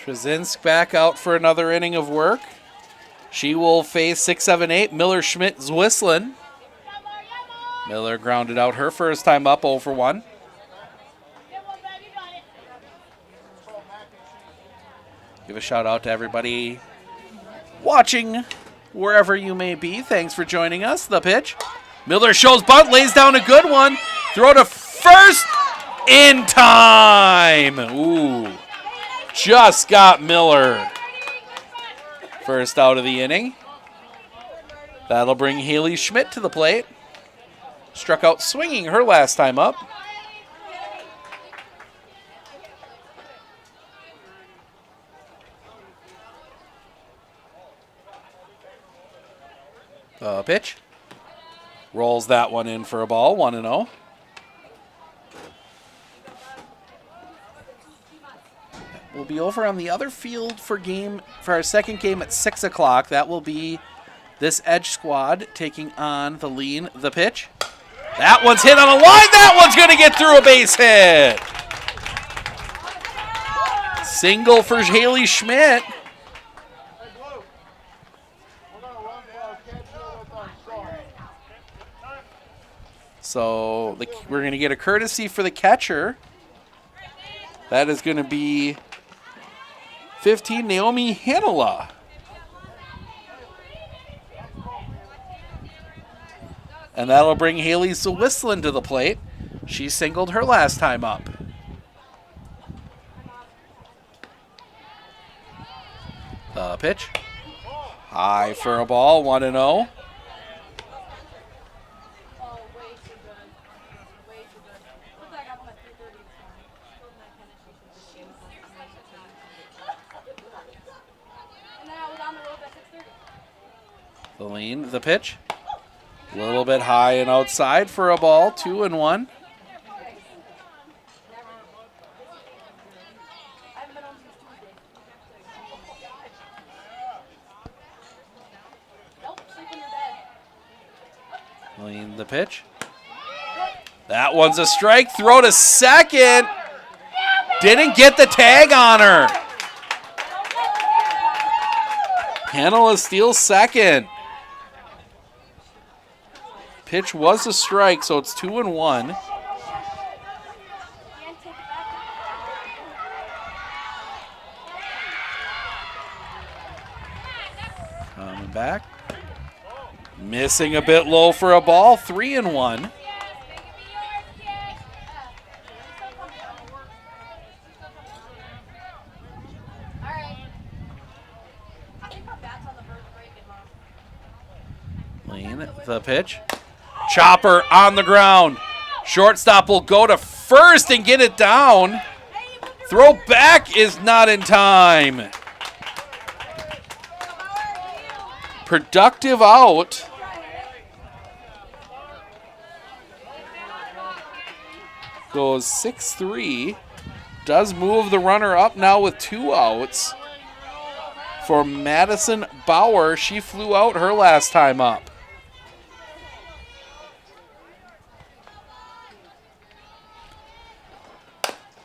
Speaker 1: Trzynsk back out for another inning of work. She will face 6, 7, 8. Miller, Schmidt, Zwislin. Miller grounded out her first time up, 0-1. Give a shout out to everybody watching wherever you may be. Thanks for joining us. The pitch. Miller shows bunt, lays down a good one. Throw to first in time. Ooh. Just got Miller. First out of the inning. That'll bring Haley Schmidt to the plate. Struck out swinging her last time up. Pitch. Rolls that one in for a ball, 1-0. We'll be over on the other field for our second game at 6 o'clock. That will be this Edge squad taking on the Lean. The pitch. That one's hit on a line. That one's going to get through a base hit. Single for Haley Schmidt. So we're going to get a courtesy for the catcher. That is going to be 15, Naomi Hanola. And that'll bring Haley Zawislin to the plate. She singled her last time up. The pitch. High for a ball, 1-0. The lean, the pitch. A little bit high and outside for a ball, 2-1. Lean, the pitch. That one's a strike. Throw to second. Didn't get the tag on her. Hanola steals second. Pitch was a strike, so it's 2-1. Coming back. Missing a bit low for a ball, 3-1. Lean, the pitch. Chopper on the ground. Shortstop will go to first and get it down. Throw back is not in time. Productive out. Goes 6-3. Does move the runner up now with 2 outs. For Madison Bauer, she flew out her last time up.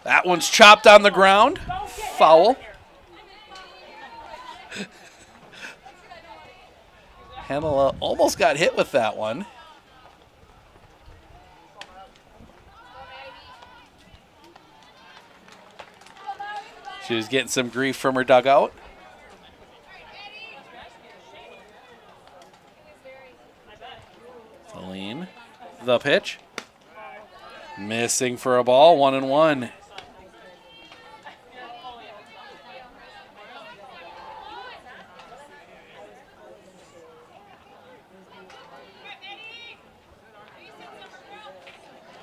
Speaker 1: That one's chopped on the ground. Foul. Hanola almost got hit with that one. She was getting some grief from her dugout. Celine, the pitch. Missing for a ball, 1-1.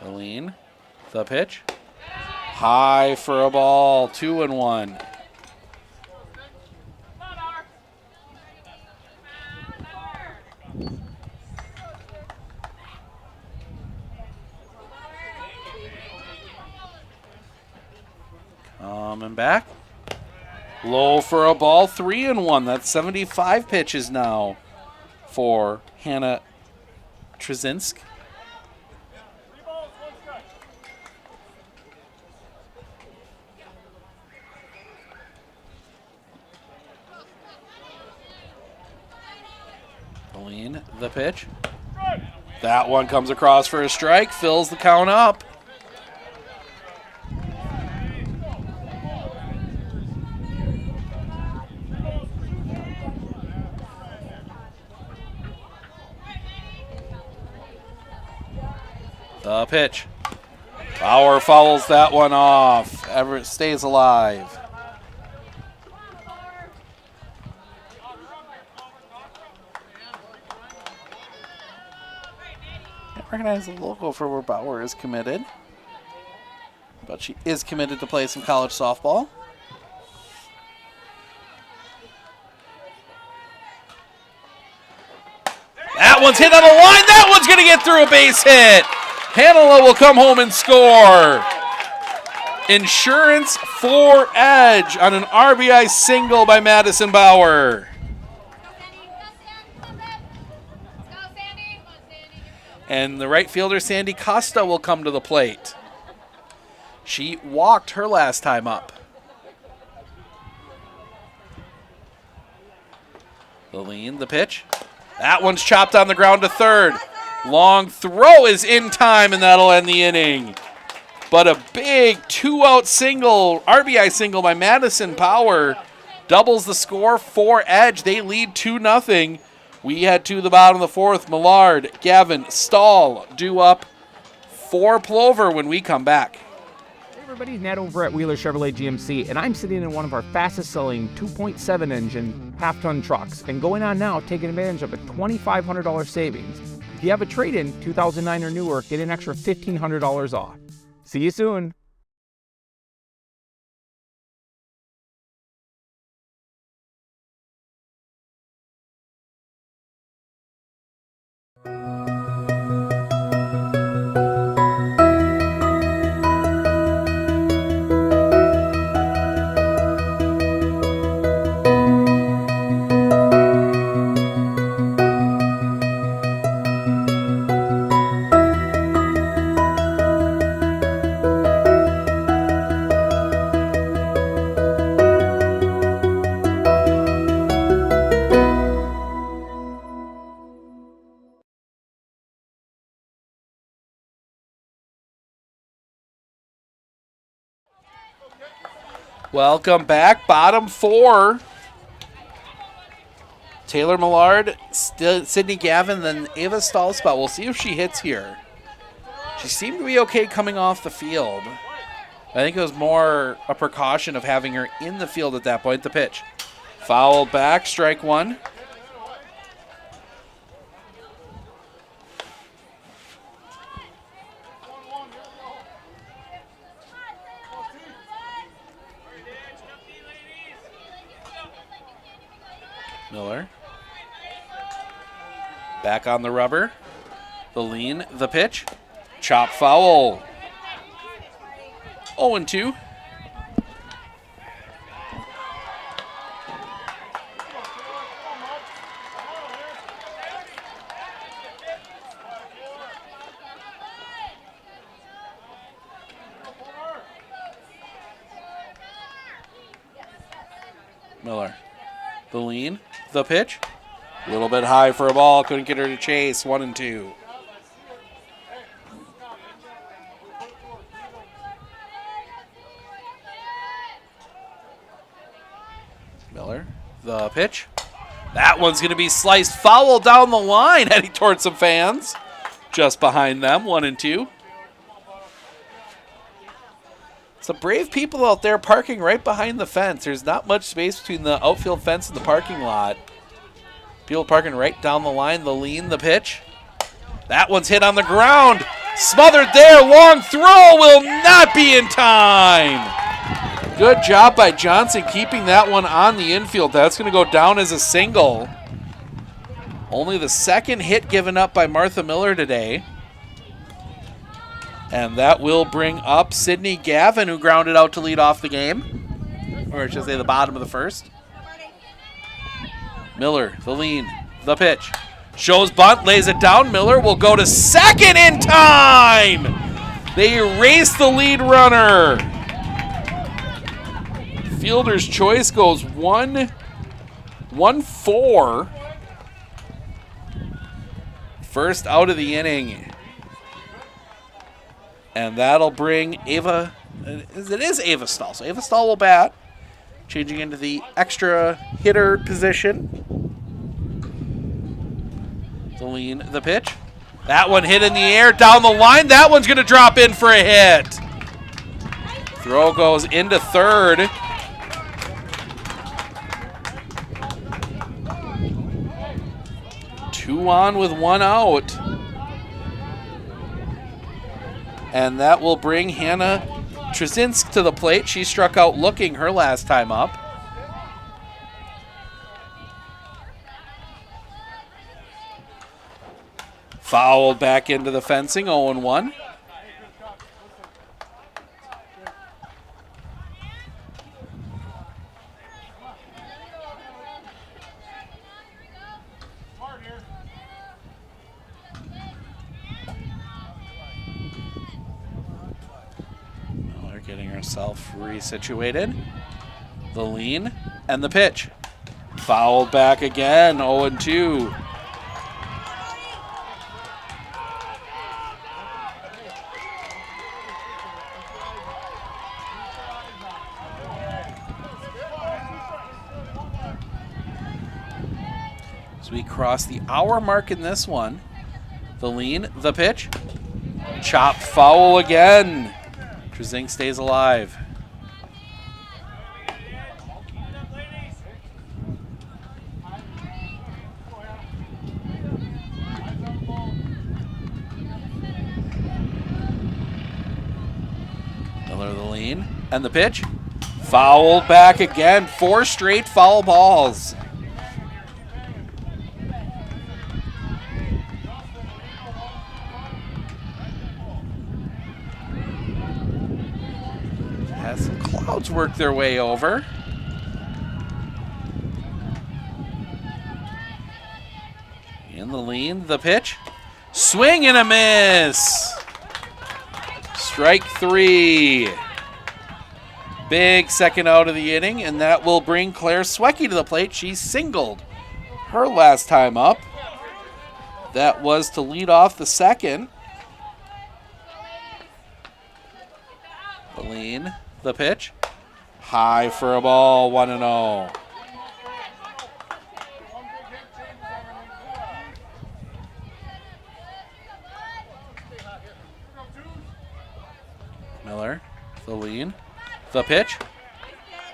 Speaker 1: Celine, the pitch. High for a ball, 2-1. Coming back. Low for a ball, 3-1. That's 75 pitches now for Hannah Trzynsk. Lean, the pitch. That one comes across for a strike, fills the count up. The pitch. Bauer fouls that one off. Everett stays alive. recognize the logo for where Bauer is committed. But she is committed to play some college softball. That one's hit on the line. That one's going to get through a base hit. Hanela will come home and score. Insurance for Edge on an RBI single by Madison Bauer. And the right fielder, Sandy Costa, will come to the plate. She walked her last time up. Lillian, the pitch. That one's chopped on the ground to third. Long throw is in time, and that'll end the inning. But a big two-out single, RBI single by Madison Bauer, doubles the score for Edge. They lead 2-0. We head to the bottom of the fourth. Millard, Gavin, Stahl due up for Plover when we come back.
Speaker 13: Hey everybody, Ned over at Wheeler Chevrolet GMC, and I'm sitting in one of our fastest-selling 2.7 engine half-ton trucks, and going on now, taking advantage of a $2,500 savings. If you have a trade-in, 2009 or newer, get an extra $1,500 off. See you soon.
Speaker 1: Welcome back, bottom four. Taylor Millard, Sydney Gavin, then Ava Stahl spot. We'll see if she hits here. She seemed to be okay coming off the field. I think it was more a precaution of having her in the field at that point. The pitch. Fouled back, strike one. Miller. Back on the rubber. The lean, the pitch. Chop foul. 0-2. Miller. The lean, the pitch. A little bit high for a ball. Couldn't get her to chase. 1-2. Miller, the pitch. That one's going to be sliced foul down the line, heading towards some fans. Just behind them, 1-2. Some brave people out there parking right behind the fence. There's not much space between the outfield fence and the parking lot. People parking right down the line. The lean, the pitch. That one's hit on the ground. Smothered there. Long throw will not be in time. Good job by Johnson keeping that one on the infield. That's going to go down as a single. Only the second hit given up by Martha Miller today. And that will bring up Sydney Gavin, who grounded out to lead off the game. Or I should say the bottom of the first. Miller, the lean, the pitch. Shows bunt, lays it down. Miller will go to second in time. They erase the lead runner. Fielder's choice goes 1-4. First out of the inning. And that'll bring Ava, it is Ava Stahl. So Ava Stahl will bat, changing into the extra hitter position. The lean, the pitch. That one hit in the air, down the line. That one's going to drop in for a hit. Throw goes into third. Two on with one out. And that will bring Hannah Trzynsk to the plate. She struck out looking her last time up. Fouled back into the fencing, 0-1. Miller getting herself resituated. The lean and the pitch. Fouled back again, 0-2. We cross the hour mark in this one. The lean, the pitch. Chop foul again. Trzynsk stays alive. Miller the lean and the pitch. Fouled back again. 4 straight foul balls. Some clouds work their way over. In the lean, the pitch. Swing and a miss. Strike 3. Big second out of the inning, and that will bring Claire Swecki to the plate. She singled her last time up. That was to lead off the second. The lean. The pitch. High for a ball, 1-0. Miller, the lean. The pitch.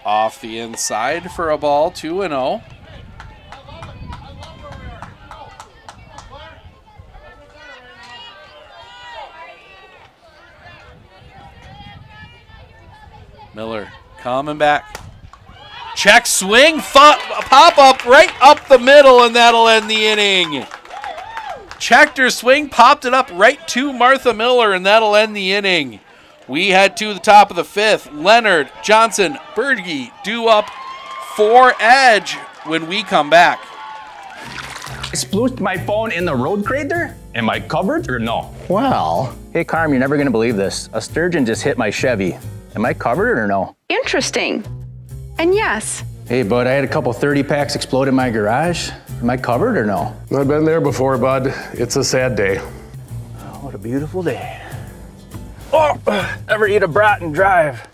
Speaker 1: Off the inside for a ball, 2-0. Miller coming back. Check swing, pop up right up the middle, and that'll end the inning. Checked her swing, popped it up right to Martha Miller, and that'll end the inning. We head to the top of the 5th. Leonard, Johnson, Berge due up for Edge when we come back.
Speaker 9: I splooshed my phone in the road crater? Am I covered or no?
Speaker 10: Well, hey Carm, you're never gonna believe this. A sturgeon just hit my Chevy. Am I covered or no?
Speaker 11: Interesting. And yes.
Speaker 10: Hey, bud, I had a couple 30 packs explode in my garage. Am I covered or no?
Speaker 12: I've been there before, bud. It's a sad day.
Speaker 10: Oh, what a beautiful day. Oh, ever eat a brat and drive?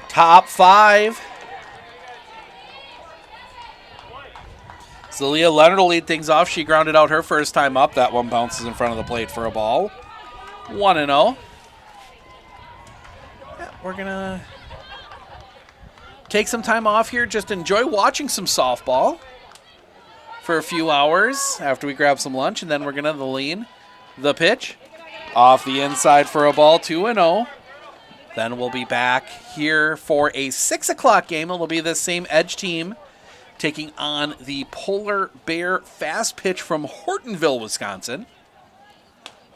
Speaker 1: Top 5. Celia Leonard will lead things off. She grounded out her first time up. That one bounces in front of the plate for a ball. 1-0. Yeah, we're going to take some time off here. Just enjoy watching some softball for a few hours after we grab some lunch. And then we're going to the lean, the pitch. Off the inside for a ball, 2-0. Then we'll be back here for a 6 o'clock game. It'll be the same Edge team taking on the Polar Bear Fastpitch from Hortonville, Wisconsin.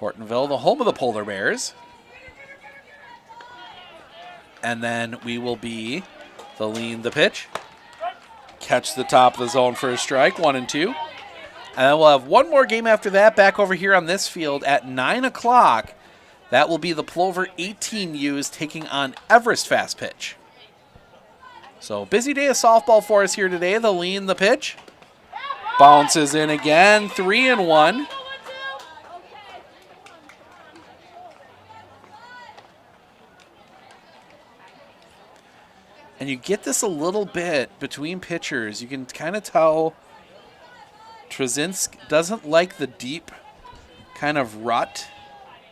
Speaker 1: Hortonville, the home of the Polar Bears. And then we will be the lean, the pitch. Catch the top of the zone for a strike, 1-2. And then we'll have one more game after that back over here on this field at 9 o'clock. That will be the Plover 18Us taking on Everest Fastpitch. So busy day of softball for us here today. The lean, the pitch. Bounces in again, 3-1. And you get this a little bit between pitchers. You can kind of tell Trzynski doesn't like the deep kind of rut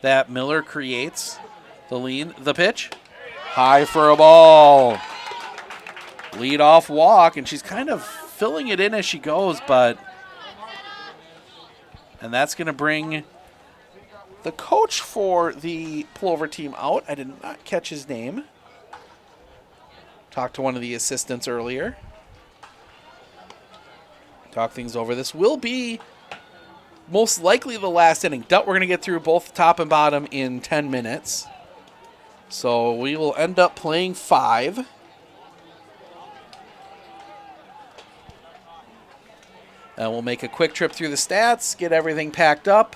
Speaker 1: that Miller creates. The lean, the pitch. High for a ball. Lead off walk, and she's kind of filling it in as she goes, and that's going to bring the coach for the Plover team out. I did not catch his name. Talked to one of the assistants earlier. Talk things over. This will be most likely the last inning. We're going to get through both top and bottom in 10 minutes. So we will end up playing 5. And we'll make a quick trip through the stats, get everything packed up,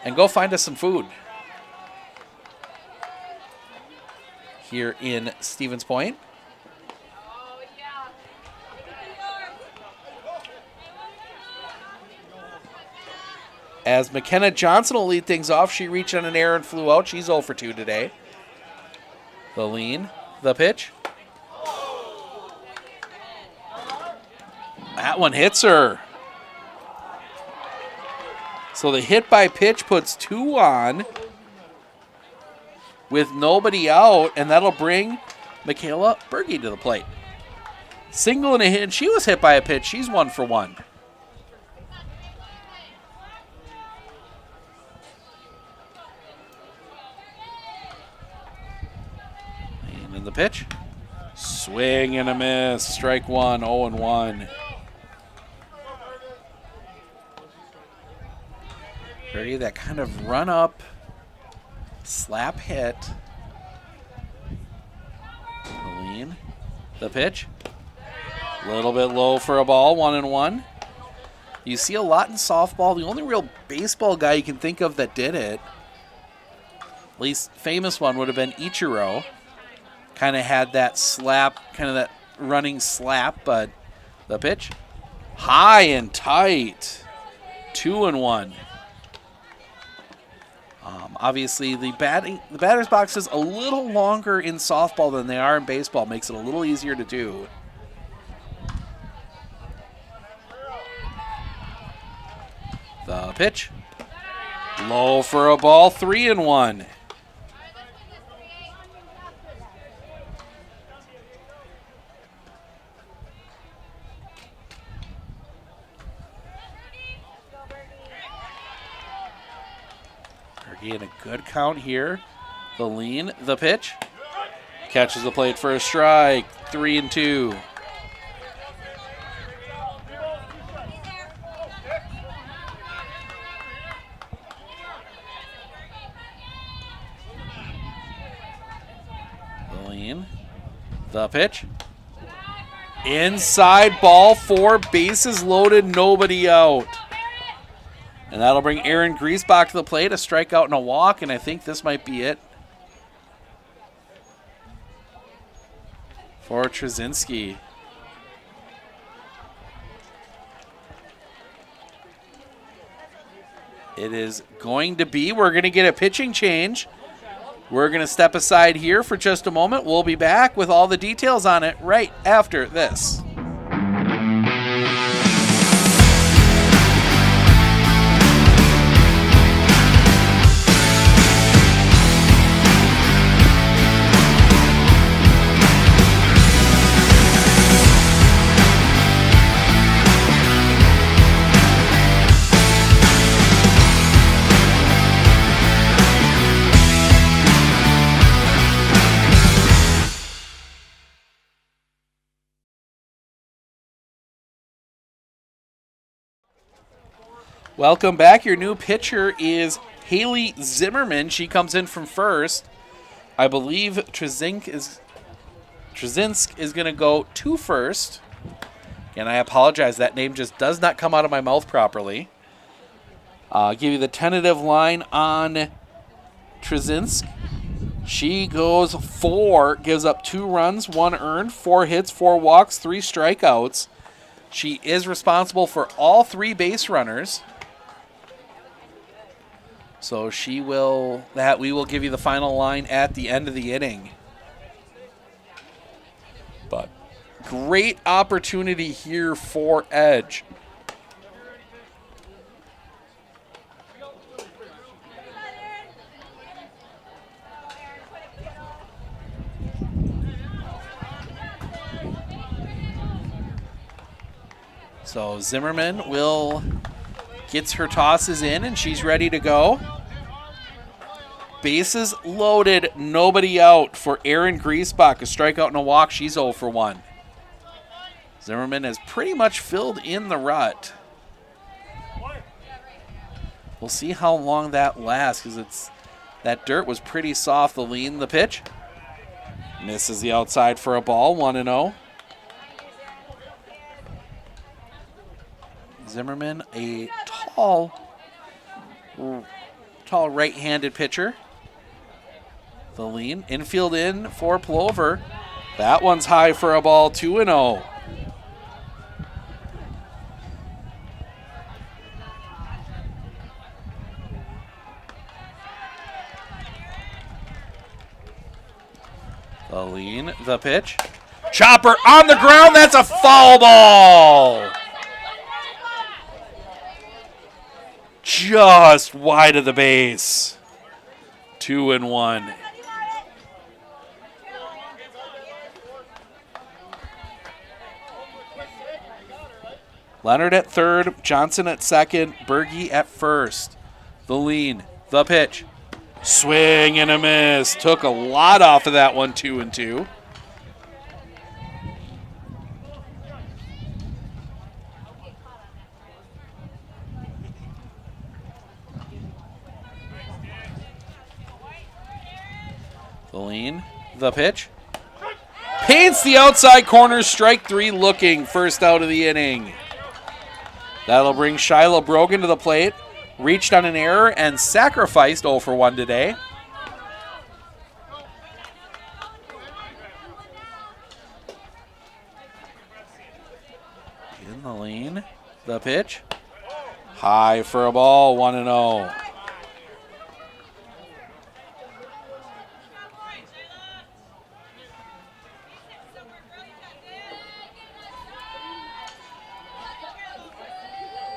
Speaker 1: and go find us some food here in Stevens Point. As McKenna Johnson will lead things off. She reached on an error and flew out. She's 0 for 2 today. The lean, the pitch. That one hits her. So the hit by pitch puts 2 on with nobody out, and that'll bring Michaela Berge to the plate. Single and a hit. She was hit by a pitch. She's 1 for 1. And in the pitch. Swing and a miss. Strike 1, 0-1. That kind of run up, slap hit. The lean, the pitch. A little bit low for a ball, 1-1. You see a lot in softball. The only real baseball guy you can think of that did it, at least famous one, would have been Ichiro. Kind of had that slap, kind of that running slap, but the pitch. High and tight, 2-1. Obviously, the batter's box is a little longer in softball than they are in baseball. Makes it a little easier to do. The pitch. Low for a ball, 3-1. In a good count here. The lean, the pitch. Catches the plate for a strike. 3-2. The lean, the pitch. Inside, ball 4, bases loaded, nobody out. And that'll bring Aaron Griesbach to the plate, a strikeout and a walk, and I think this might be it for Trzynski. It is going to be, we're going to get a pitching change. We're going to step aside here for just a moment. We'll be back with all the details on it right after this. Welcome back. Your new pitcher is Haley Zimmerman. She comes in from first. I believe Trzynski is going to go to first. And I apologize. That name just does not come out of my mouth properly. I'll give you the tentative line on Trzynsk. She goes 4, gives up 2 runs, 1 earned, 4 hits, 4 walks, 3 strikeouts. She is responsible for all 3 base runners. So we will give you the final line at the end of the inning. But great opportunity here for Edge. So Zimmerman gets her tosses in, and she's ready to go. Bases loaded, nobody out for Erin Griesbach. A strikeout and a walk. She's 0 for 1. Zimmerman has pretty much filled in the rut. We'll see how long that lasts, because that dirt was pretty soft. The lean, the pitch. Misses the outside for a ball, 1-0. Zimmerman, a tall right-handed pitcher. The lean, infield in for Plover. That one's high for a ball, 2-0. The lean, the pitch. Chopper on the ground, that's a foul ball. Just wide of the base. 2-1. Leonard at third, Johnson at second, Berge at first. The lean, the pitch. Swing and a miss. Took a lot off of that one, 2-2. The lean, the pitch. Paints the outside corner, strike 3 looking, first out of the inning. That'll bring Shiloh Brogan to the plate. Reached on an error and sacrificed 0 for 1 today. In the lane, the pitch. High for a ball, 1-0.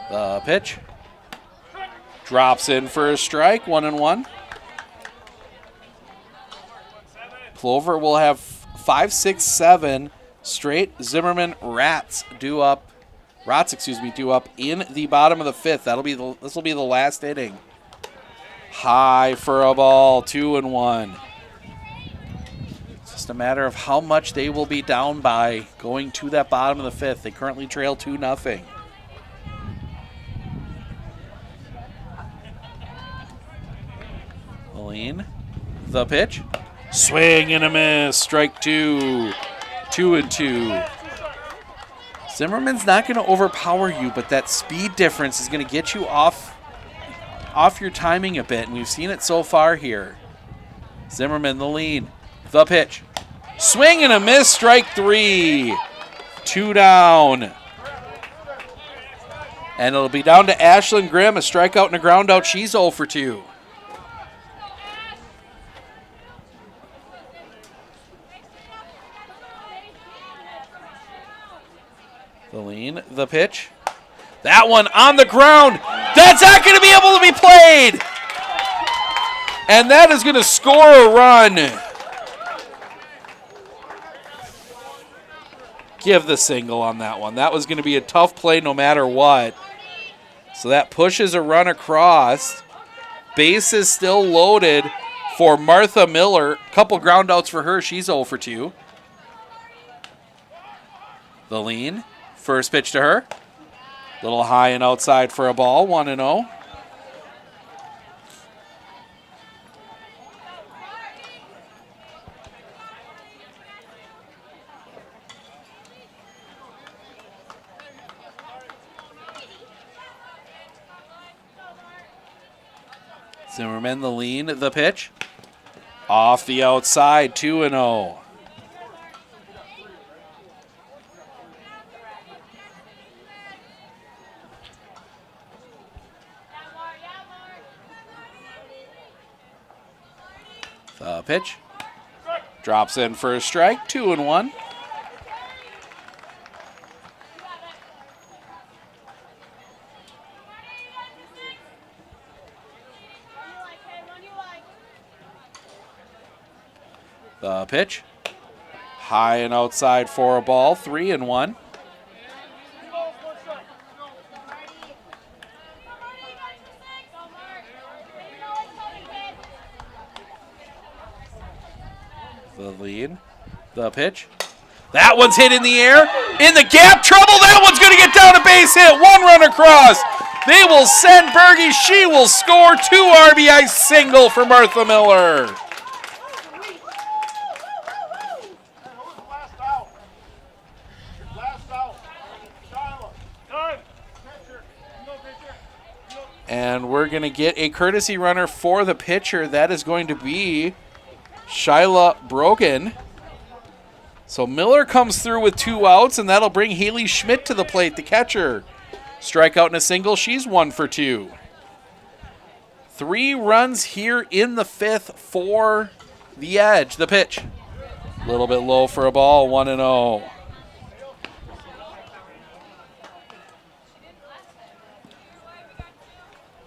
Speaker 1: The pitch. Drops in for a strike, 1-1. Plover will have 5, 6, 7 straight Zimmerman Rats due up in the bottom of the 5th. This will be the last inning. High for a ball, 2-1. It's just a matter of how much they will be down by going to that bottom of the 5th. They currently trail 2-0. Lean, the pitch. Swing and a miss. Strike 2. 2-2. Zimmerman's not going to overpower you, but that speed difference is going to get you off your timing a bit, and we've seen it so far here. Zimmerman, the lean, the pitch. Swing and a miss. Strike 3. 2 down. And it'll be down to Ashlyn Grimm, a strikeout and a ground out. She's 0 for 2. The lean, the pitch. That one on the ground. That's not going to be able to be played. And that is going to score a run. Give the single on that one. That was going to be a tough play no matter what. So that pushes a run across. Base is still loaded for Martha Miller. Couple ground outs for her. She's 0 for 2. The lean. First pitch to her. Little high and outside for a ball, 1-0. Zimmerman, the lean, the pitch. Off the outside, 2-0. The pitch. Drops in for a strike, 2-1. The pitch. High and outside for a ball, 3-1. The lead. The pitch. That one's hit in the air. In the gap, trouble. That one's going to get down a base hit. One run across. They will send Berge. She will score. 2 RBI single for Martha Miller. And we're going to get a courtesy runner for the pitcher. That is going to be Shyla Brogan. So Miller comes through with 2 outs, and that'll bring Haley Schmidt to the plate, the catcher. Strikeout and a single. She's 1 for 2. 3 runs here in the 5th for the Edge. The pitch. A little bit low for a ball, 1-0.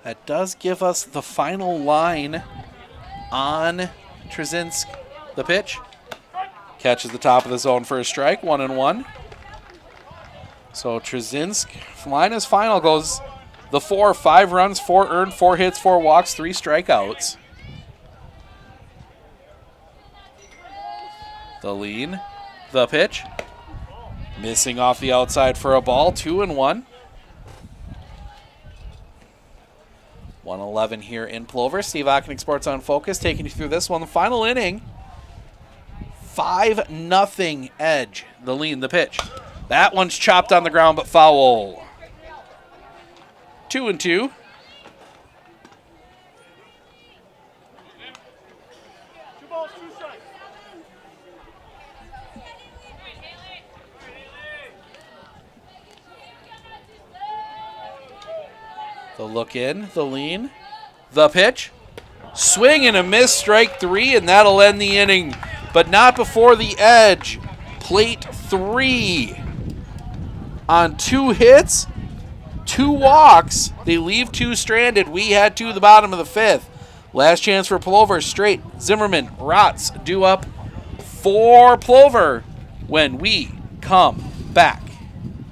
Speaker 1: That does give us the final line on Trzynsk. The pitch. Catches the top of the zone for a strike, 1-1. So Trzynsk, line is final, goes the 4, 5 runs, 4 earned, 4 hits, 4 walks, 3 strikeouts. The lean, the pitch. Missing off the outside for a ball, 2-1. 1:11 here in Plover. Steve Ocknick, Sports on Focus, taking you through this one. The final inning, 5-0 Edge. The lean, the pitch. That one's chopped on the ground, but foul. 2-2. The look in, the lean, the pitch. Swing and a miss, strike 3, and that'll end the inning. But not before the Edge. Plate 3. On 2 hits, 2 walks. They leave 2 stranded. We had 2 at the bottom of the 5th. Last chance for Plover. Straight, Zimmerman, Rotz due up for Plover when we come back.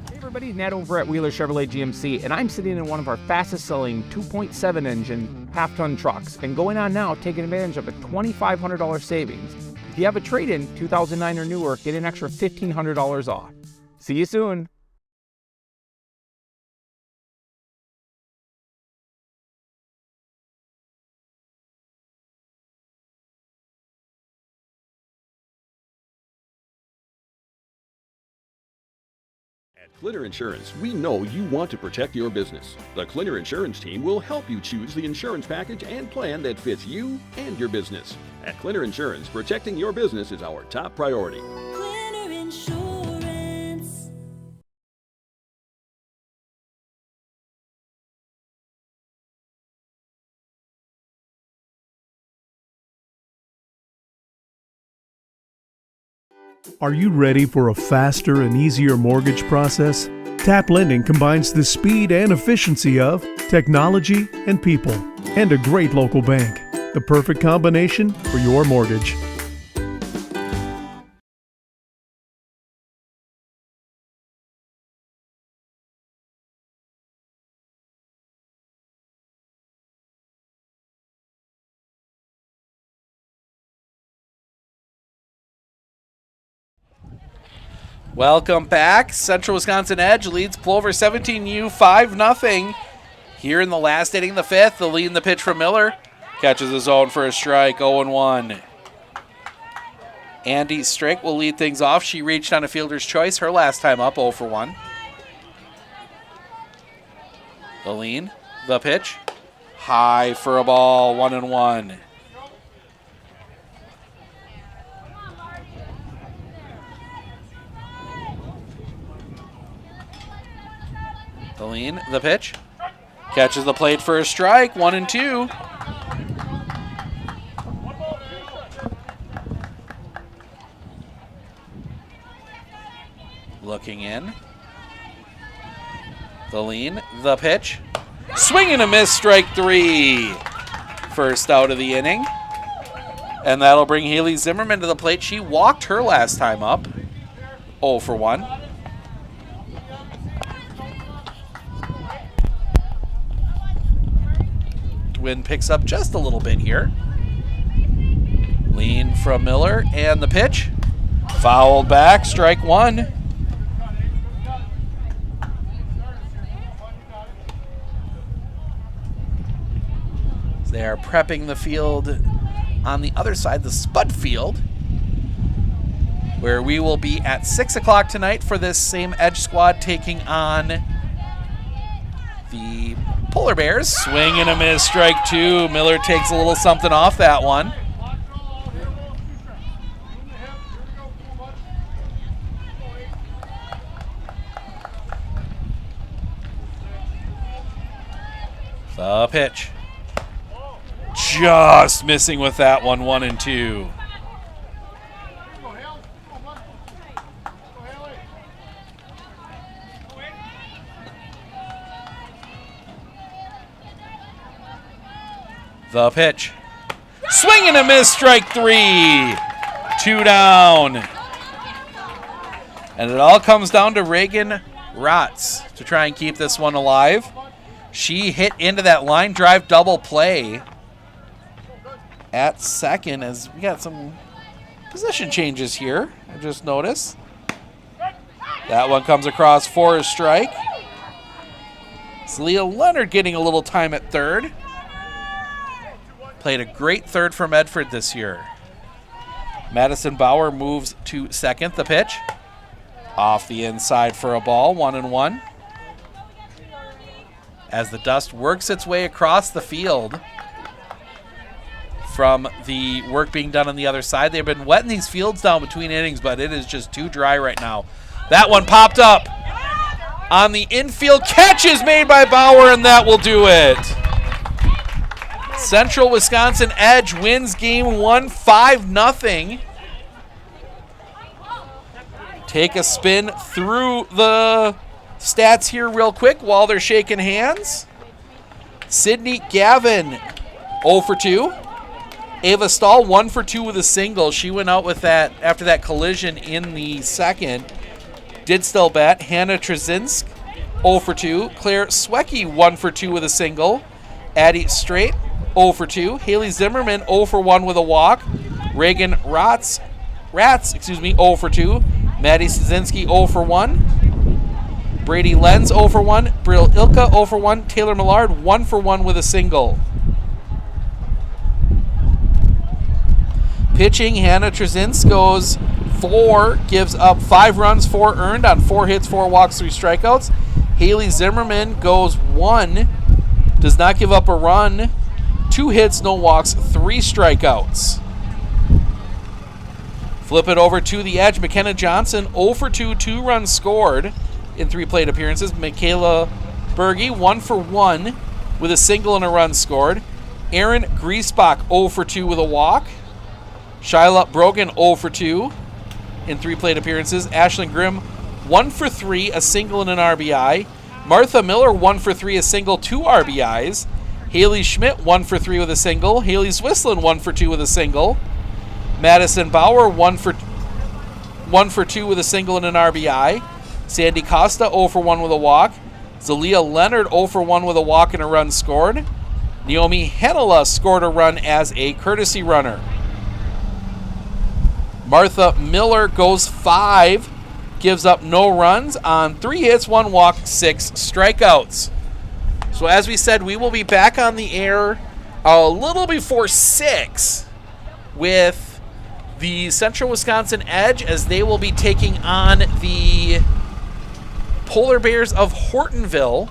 Speaker 13: Hey everybody, Ned over at Wheeler Chevrolet GMC, and I'm sitting in one of our fastest selling 2.7 engine half-ton trucks, and going on now taking advantage of a $2,500 savings. If you have a trade-in, 2009 or newer, get an extra $1,500 off. See you soon.
Speaker 2: At Clinner Insurance, we know you want to protect your business. The Clinner Insurance team will help you choose the insurance package and plan that fits you and your business. At Clinner Insurance, protecting your business is our top priority.
Speaker 14: Clinner Insurance.
Speaker 3: Are you ready for a faster and easier mortgage process? Tap Lending combines the speed and efficiency of technology and people, and a great local bank. The perfect combination for your mortgage.
Speaker 1: Welcome back. Central Wisconsin Edge leads Plover 17U 5-0. Here in the last inning of the 5th, the lead in the pitch from Miller. Catches the zone for a strike, 0-1. Andy Strick will lead things off. She reached on a fielder's choice her last time up, 0-1. The lean, the pitch. High for a ball, 1-1. Deline, the pitch. Catches the plate for a strike, 1-2. Looking in. Deline, the pitch. Swing and a miss, strike 3. First out of the inning. And that'll bring Haley Zimmerman to the plate. She walked her last time up. 0 for 1. Wind picks up just a little bit here. Lean from Miller, and the pitch. Fouled back, strike 1. They are prepping the field on the other side, the Spud field, where we will be at 6 o'clock tonight for this same Edge squad taking on the Polar Bears. Swing and a miss, strike 2. Miller takes a little something off that one. The pitch. Just missing with that one, 1-2. The pitch. Swing and a miss, strike 3. 2 down. And it all comes down to Reagan Rotz to try and keep this one alive. She hit into that line drive double play at second as we got some position changes here. I just noticed. That one comes across for a strike. It's Leah Leonard getting a little time at third. Played a great third for Medford this year. Madison Bauer moves to second. The pitch. Off the inside for a ball, 1-1. As the dust works its way across the field from the work being done on the other side. They've been wetting these fields down between innings, but it is just too dry right now. That one popped up on the infield. Catch is made by Bauer, and that will do it. Central Wisconsin Edge wins game 1, 5-0. Take a spin through the stats here real quick while they're shaking hands. Sydney Gavin, 0 for 2. Ava Stahl, 1 for 2 with a single. She went out with that after that collision in the second. Did still bat. Hannah Trzynsk, 0 for 2. Claire Swecki, 1 for 2 with a single. Addie Straight, 0 for 2. Haley Zimmerman, 0 for 1 with a walk. Reagan Rats, 0 for 2. Maddie Szynski, 0 for 1. Brady Lenz, 0 for 1. Brill Ilka, 0 for 1. Taylor Millard, 1 for 1 with a single. Pitching, Hannah Trzynsk goes 4, gives up 5 runs, 4 earned on 4 hits, 4 walks, 3 strikeouts. Haley Zimmerman goes 1, does not give up a run, 2 hits, no walks, 3 strikeouts. Flip it over to the Edge. McKenna Johnson, 0 for 2, 2 runs scored in 3 plate appearances. Michaela Berge, 1 for 1 with a single and a run scored. Aaron Griesbach, 0 for 2 with a walk. Shyla Brogan, 0 for 2 in 3 plate appearances. Ashlyn Grimm, 1 for 3, a single and an RBI. Martha Miller, 1 for 3, a single, 2 RBIs. Haley Schmidt, 1 for 3 with a single. Haley Swisslin, 1 for 2 with a single. Madison Bauer, 1 for 2 with a single and an RBI. Sandy Costa, 0 for 1 with a walk. Zalia Leonard, 0 for 1 with a walk and a run scored. Naomi Henela scored a run as a courtesy runner. Martha Miller goes 5, gives up no runs on 3 hits, 1 walk, 6 strikeouts. So as we said, we will be back on the air a little before 6 with the Central Wisconsin Edge as they will be taking on the Polar Bears of Hortonville.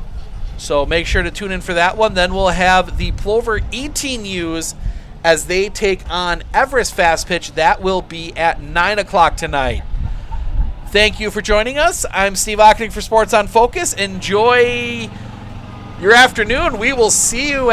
Speaker 1: So make sure to tune in for that one. Then we'll have the Plover 18Us as they take on Everest Fastpitch. That will be at 9 o'clock tonight. Thank you for joining us. I'm Steve Ockning for Sports on Focus. Enjoy your afternoon. We will see you